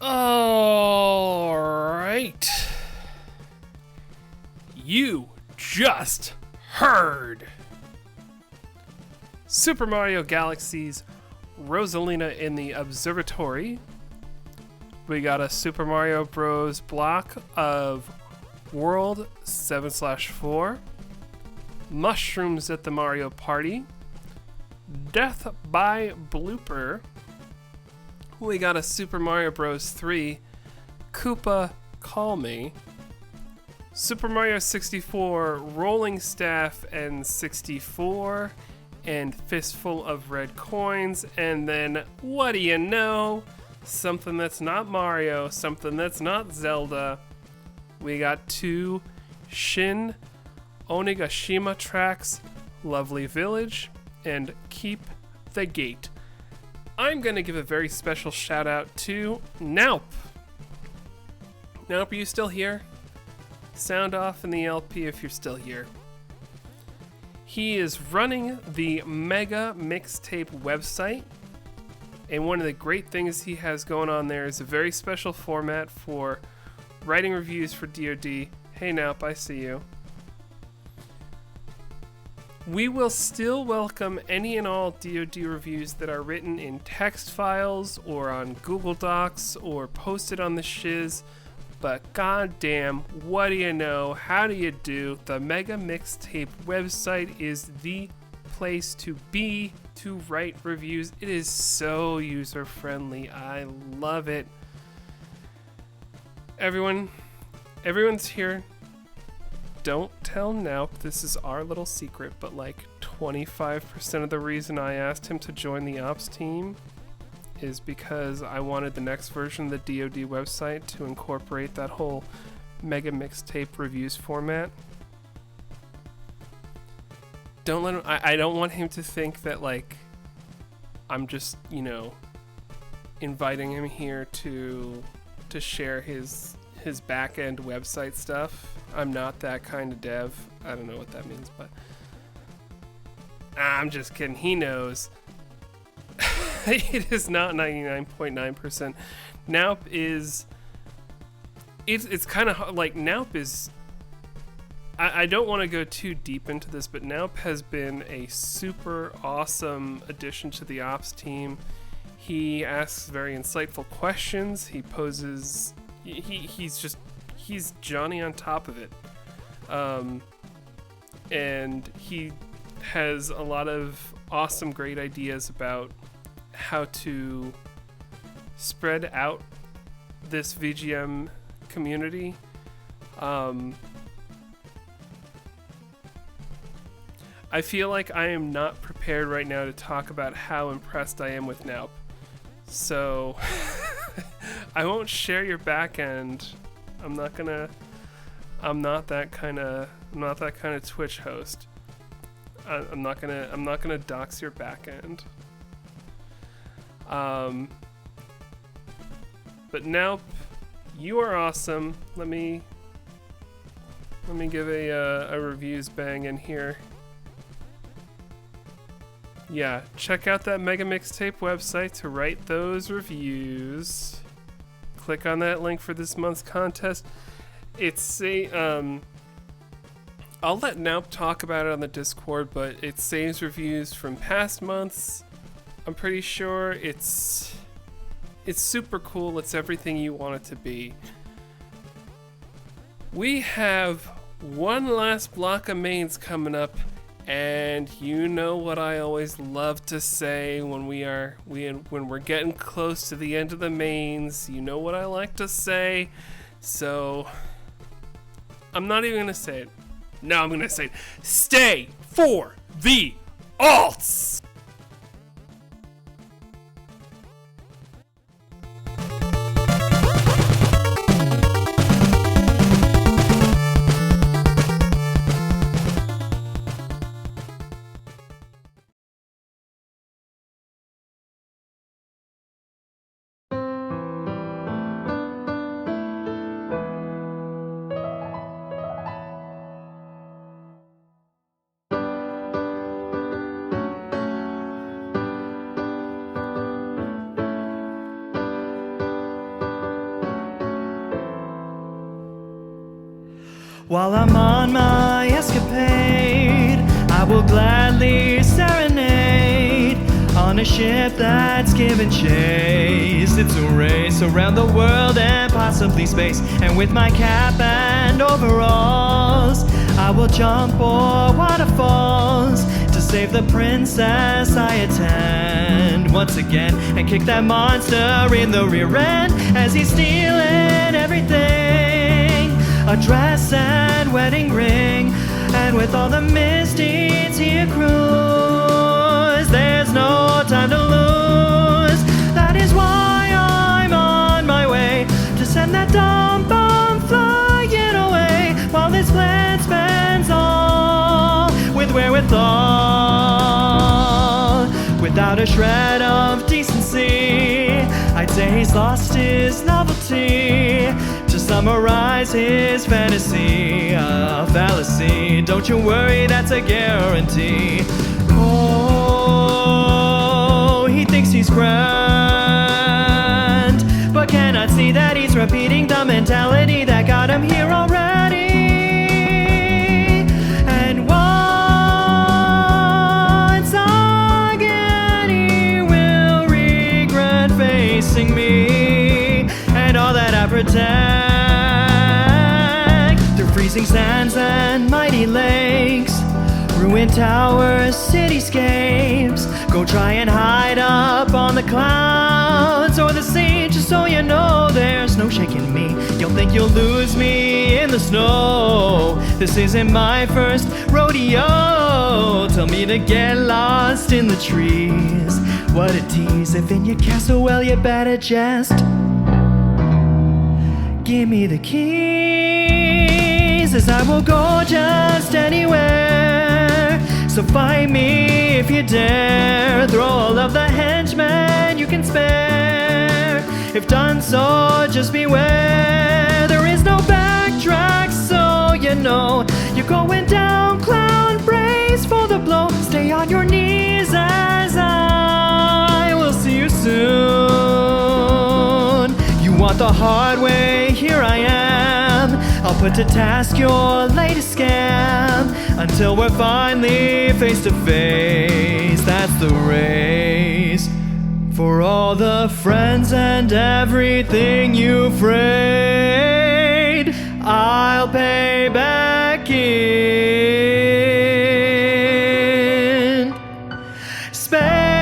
All right. You just heard Super Mario Galaxy's Rosalina in the Observatory. We got a Super Mario Bros. Block of World 7/4, Mushrooms at the Mario Party, Death by Blooper. We got a Super Mario Bros. 3, Koopa Call Me, Super Mario 64, Rolling Staff and 64, and Fistful of Red Coins, and then, what do you know? Something that's not Mario, something that's not Zelda. We got 2 Shin Onigashima tracks, Lovely Village, and Keep the Gate. I'm going to give a very special shout out to Naup. Naup, are you still here? Sound off in the LP if you're still here. He is running the Mega Mixtape website, and one of the great things he has going on there is a very special format for writing reviews for DoD. Hey Naup, I see you. We will still welcome any and all DoD reviews that are written in text files or on Google Docs or posted on the shiz, but goddamn, what do you know? How do you do? The Mega Mixtape website is the place to be to write reviews. It is so user friendly. I love it. Everyone's here. Don't tell Naup, this is our little secret, but like 25% of the reason I asked him to join the ops team is because I wanted the next version of the DoD website to incorporate that whole Mega Mixtape reviews format. Don't let him, I don't want him to think that like I'm just, inviting him here to share his back-end website stuff. I'm not that kind of dev. I don't know what that means, but I'm just kidding. He knows. It is not 99.9%. Naup is... It's kind of like Naup is... I don't want to go too deep into this, but Naup has been a super awesome addition to the ops team. He asks very insightful questions. He poses... He's Johnny on top of it. And he has a lot of awesome, great ideas about how to spread out this VGM community. I feel like I am not prepared right now to talk about how impressed I am with Naup. So I won't share your back end. I'm not that kind of Twitch host. I'm not gonna dox your back end. But now, you are awesome. Let me give a reviews bang in here. Yeah, check out that Mega Mixtape website to write those reviews. Click on that link for this month's contest. It's a I'll let Naup talk about it on the Discord, but it saves reviews from past months. I'm pretty sure it's super cool. It's everything you want it to be. We have one last block of mains coming up, and you know what I always love to say when we're getting close to the end of the mains. You know what I like to say, so I'm not even gonna say it. No, I'm gonna say it. Stay for the alts!
While I'm on my escapade, I will gladly serenade on a ship that's given chase. It's a race around the world and possibly space. And with my cap and overalls, I will jump o'er waterfalls to save the princess I attend once again, and kick that monster in the rear end as he's stealing everything. A dress and wedding ring, and with all the misdeeds he accrues, there's no time to lose. That is why I'm on my way to send that dumb bomb flying away, while this plan spends all with wherewithal. Without a shred of decency, I'd say he's lost his novelty. To summarize his fantasy, a fallacy. Don't you worry, that's a guarantee. Oh, he thinks he's grand, but cannot see that he's repeating the mentality that got him here already. And once again he will regret facing me and all that I pretend. Through freezing sands and mighty lakes, ruined towers, cityscapes, go try and hide up on the clouds or the sea, just so you know there's no shaking me. You'll think you'll lose me in the snow. This isn't my first rodeo. Tell me to get lost in the trees. What a tease. If in your castle, well, you better just give me the keys, as I will go just anywhere. So fight me if you dare. Throw all of the henchmen you can spare. If done so, just beware. There is no backtrack, so you know you're going down, clown. Brace for the blow. Stay on your knees as I will see you soon. You want the hard way? Here I am. I'll put to task your latest scam until we're finally face to face. That's the race. For all the friends and everything you frayed, I'll pay back in spades.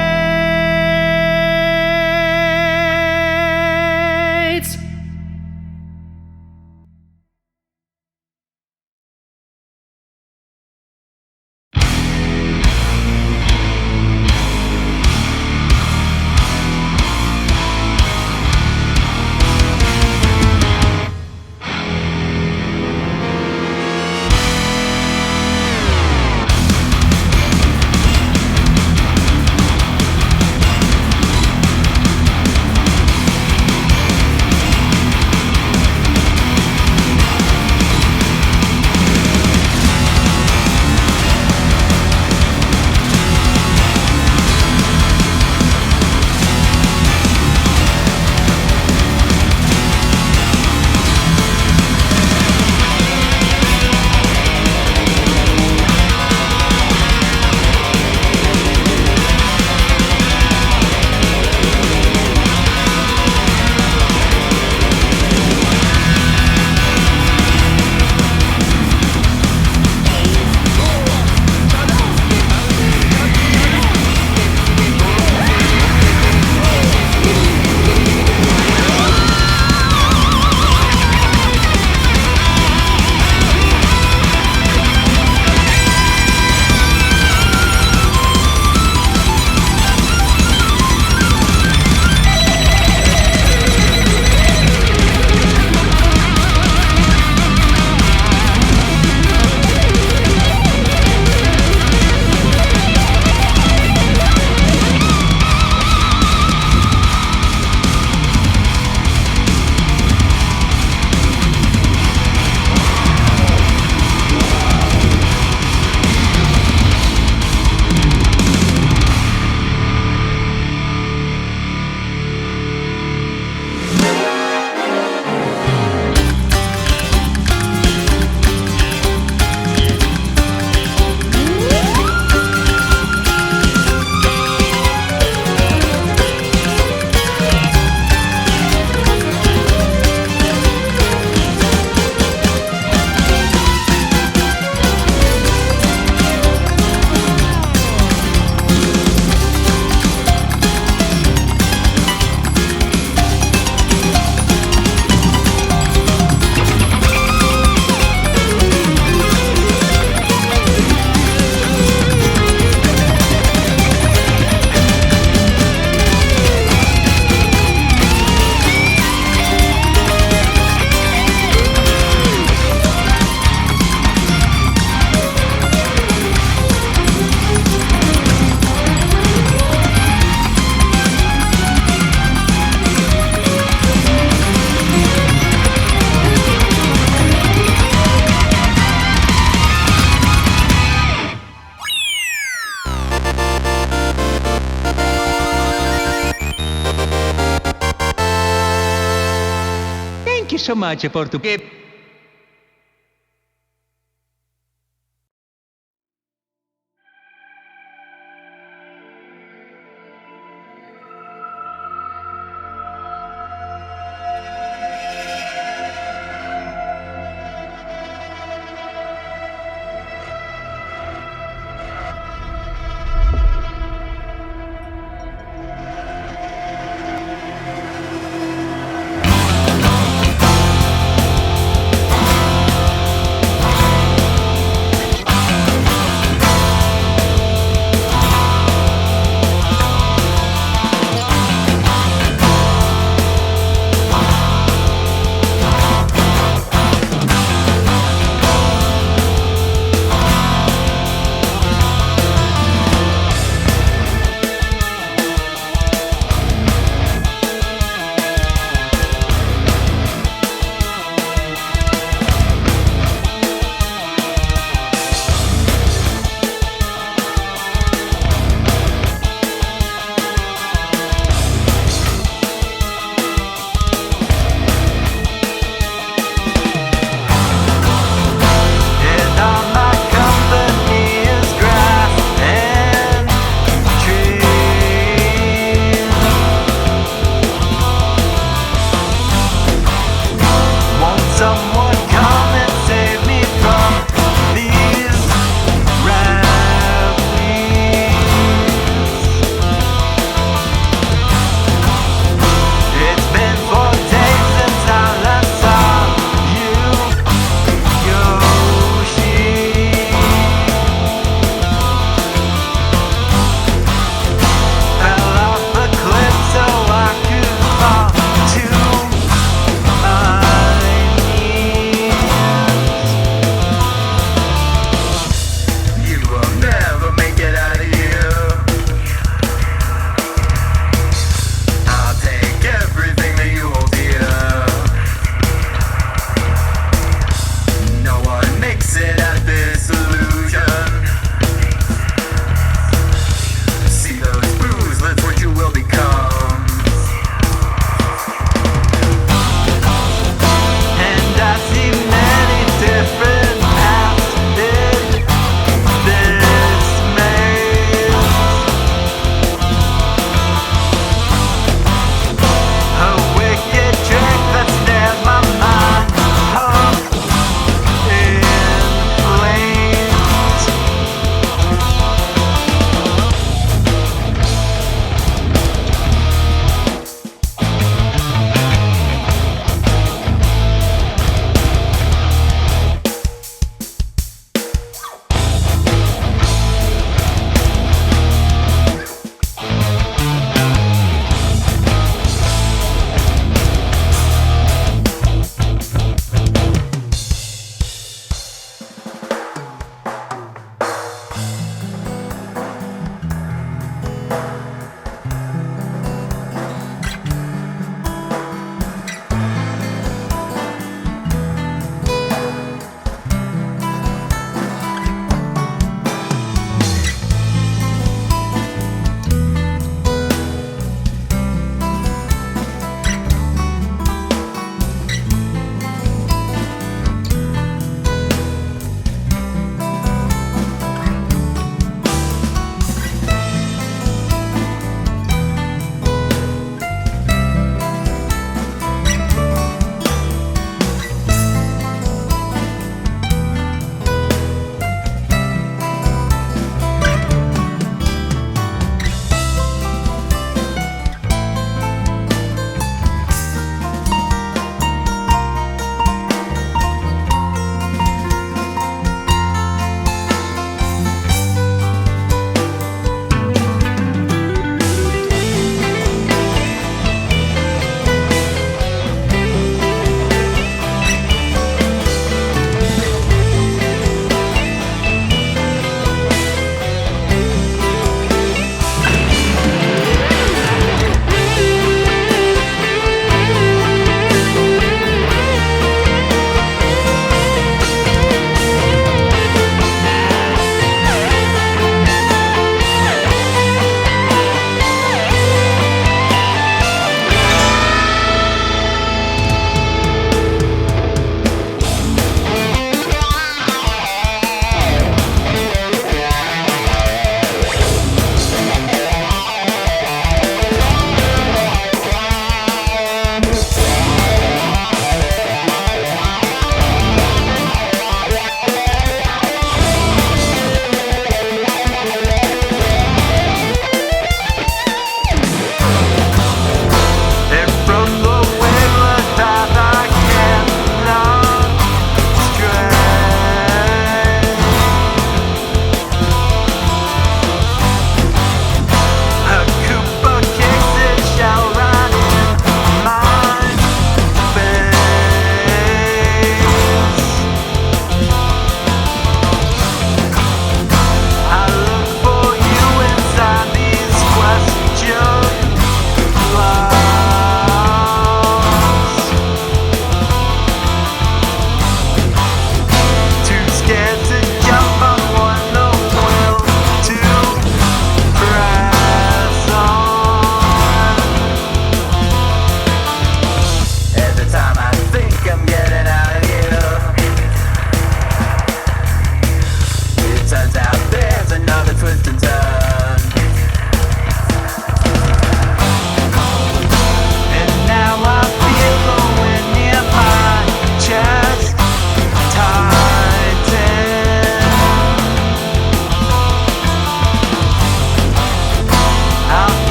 Thank you so much for to give.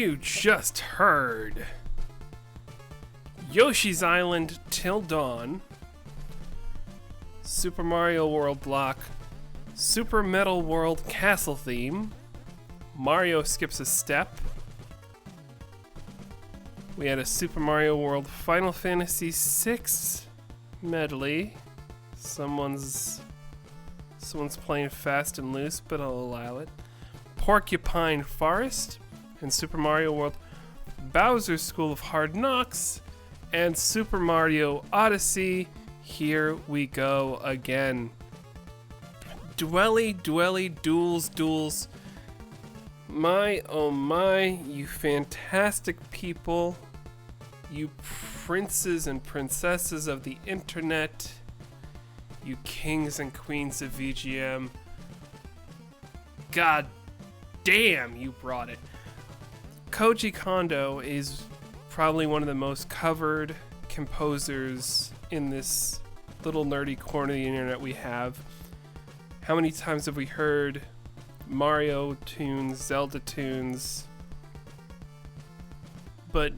You just heard Yoshi's Island Till Dawn, Super Mario World block, Super Metal World Castle theme, Mario Skips a Step. We had a Super Mario World Final Fantasy VI medley. Someone's playing fast and loose, but I'll allow it. Porcupine Forest and Super Mario World Bowser's School of Hard Knocks and Super Mario Odyssey. Here we go again. Duels. My, oh my, you fantastic people. You princes and princesses of the internet. You kings and queens of VGM. God damn, you brought it. Koji Kondo is probably one of the most covered composers in this little nerdy corner of the internet we have. How many times have we heard Mario tunes, Zelda tunes? But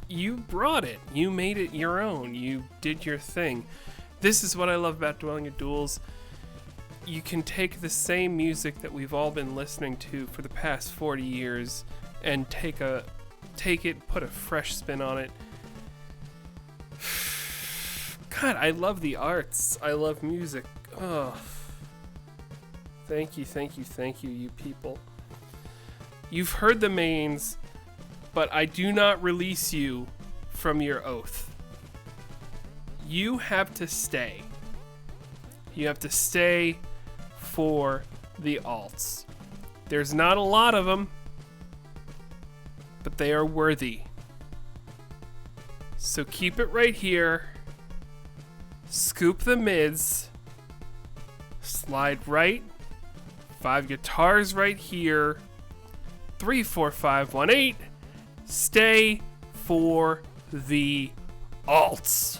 you brought it. You made it your own. You did your thing. This is what I love about Dwelling at Duels. You can take the same music that we've all been listening to for the past 40 years and take it, put a fresh spin on it. God, I love the arts. I love music. Oh. Thank you, you people. You've heard the mains, but I do not release you from your oath. You have to stay. You have to stay for the alts. There's not a lot of them, but they are worthy. So keep it right here. Scoop the mids. Slide right. 5 guitars right here. 3, 4, 5, 1, 8. Stay for the alts.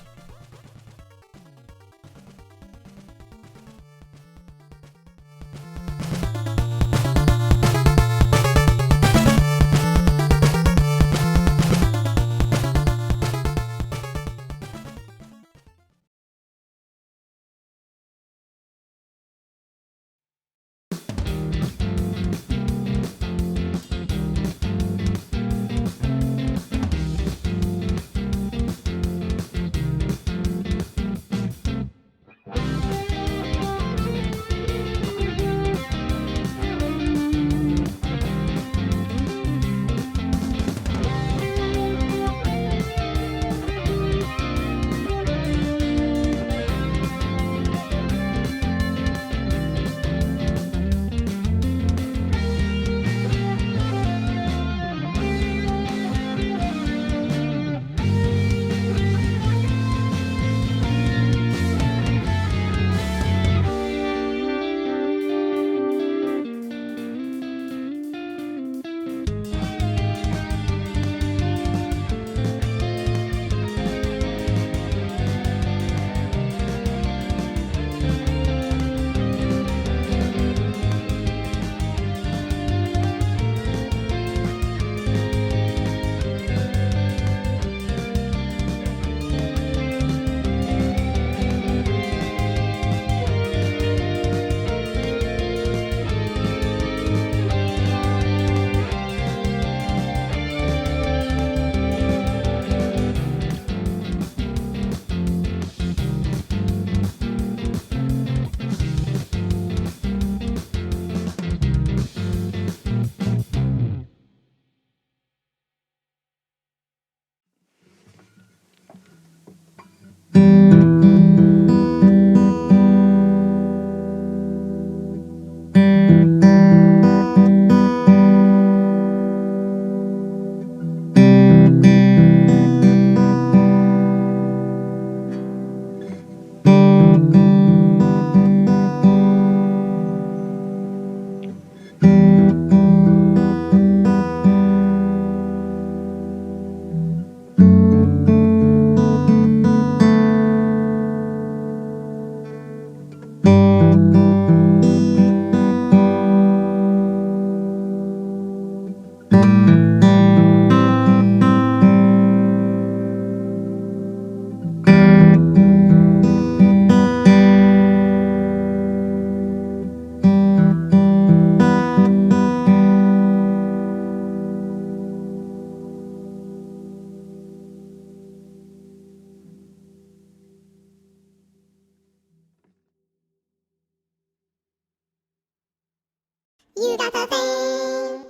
You got the thing.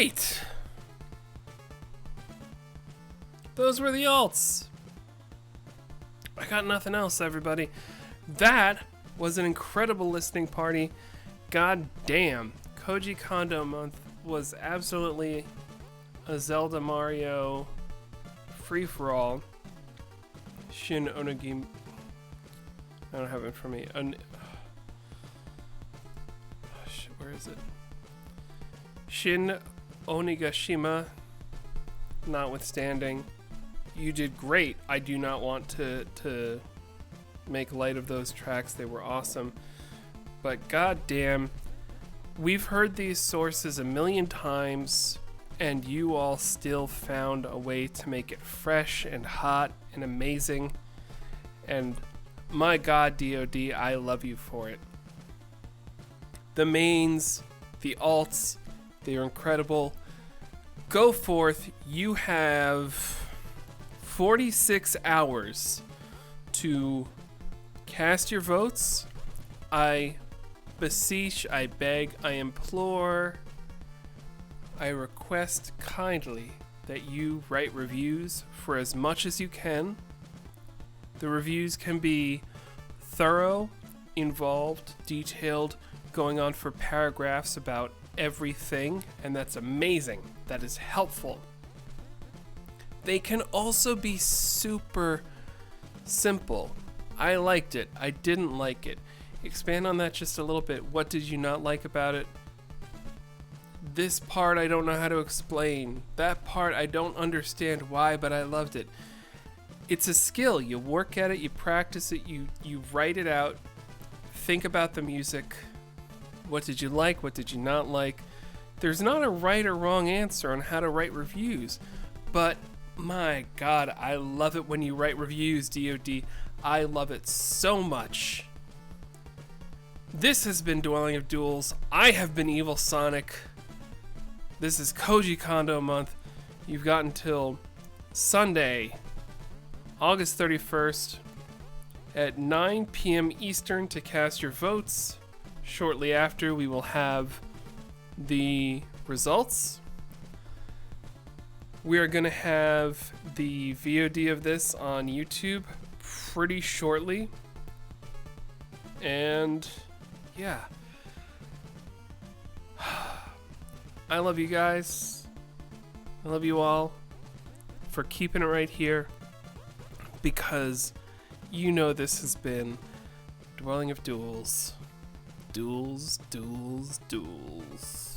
right. Those were the alts. I got nothing else, everybody. That was an incredible listening party. God damn. Koji Kondo month was absolutely a Zelda Mario free-for-all. Shin Onigimi. I don't have it for me. Where is it? Shin Onigashima, notwithstanding, you did great. I do not want to make light of those tracks. They were awesome. But goddamn, we've heard these sources a million times, and you all still found a way to make it fresh and hot and amazing. And my god, DOD, I love you for it. The mains, the alts, they are incredible. Go forth. You have 46 hours to cast your votes. I beseech, I beg, I implore, I request kindly that you write reviews for as much as you can. The reviews can be thorough, involved, detailed, going on for paragraphs about everything, and that's amazing. That is helpful. They can also be super simple. I liked it. I didn't like it. Expand on that just a little bit. What did you not like about it? This part I don't know how to explain. That part I don't understand why, but I loved it. It's a skill. You work at it, you practice it, you write it out, think about the music. What did you like? What did you not like? There's not a right or wrong answer on how to write reviews, but my god, I love it when you write reviews, DOD. I love it so much. This has been Dwelling of Duels. I have been Evil Sonic. This is Koji Kondo month. You've got until Sunday, August 31st at 9 p.m. Eastern to cast your votes. Shortly after, we will have the results. We are going to have the VOD of this on YouTube pretty shortly. And yeah. I love you guys. I love you all for keeping it right here, because you know this has been Dwelling of Duels. Duels, duels, duels.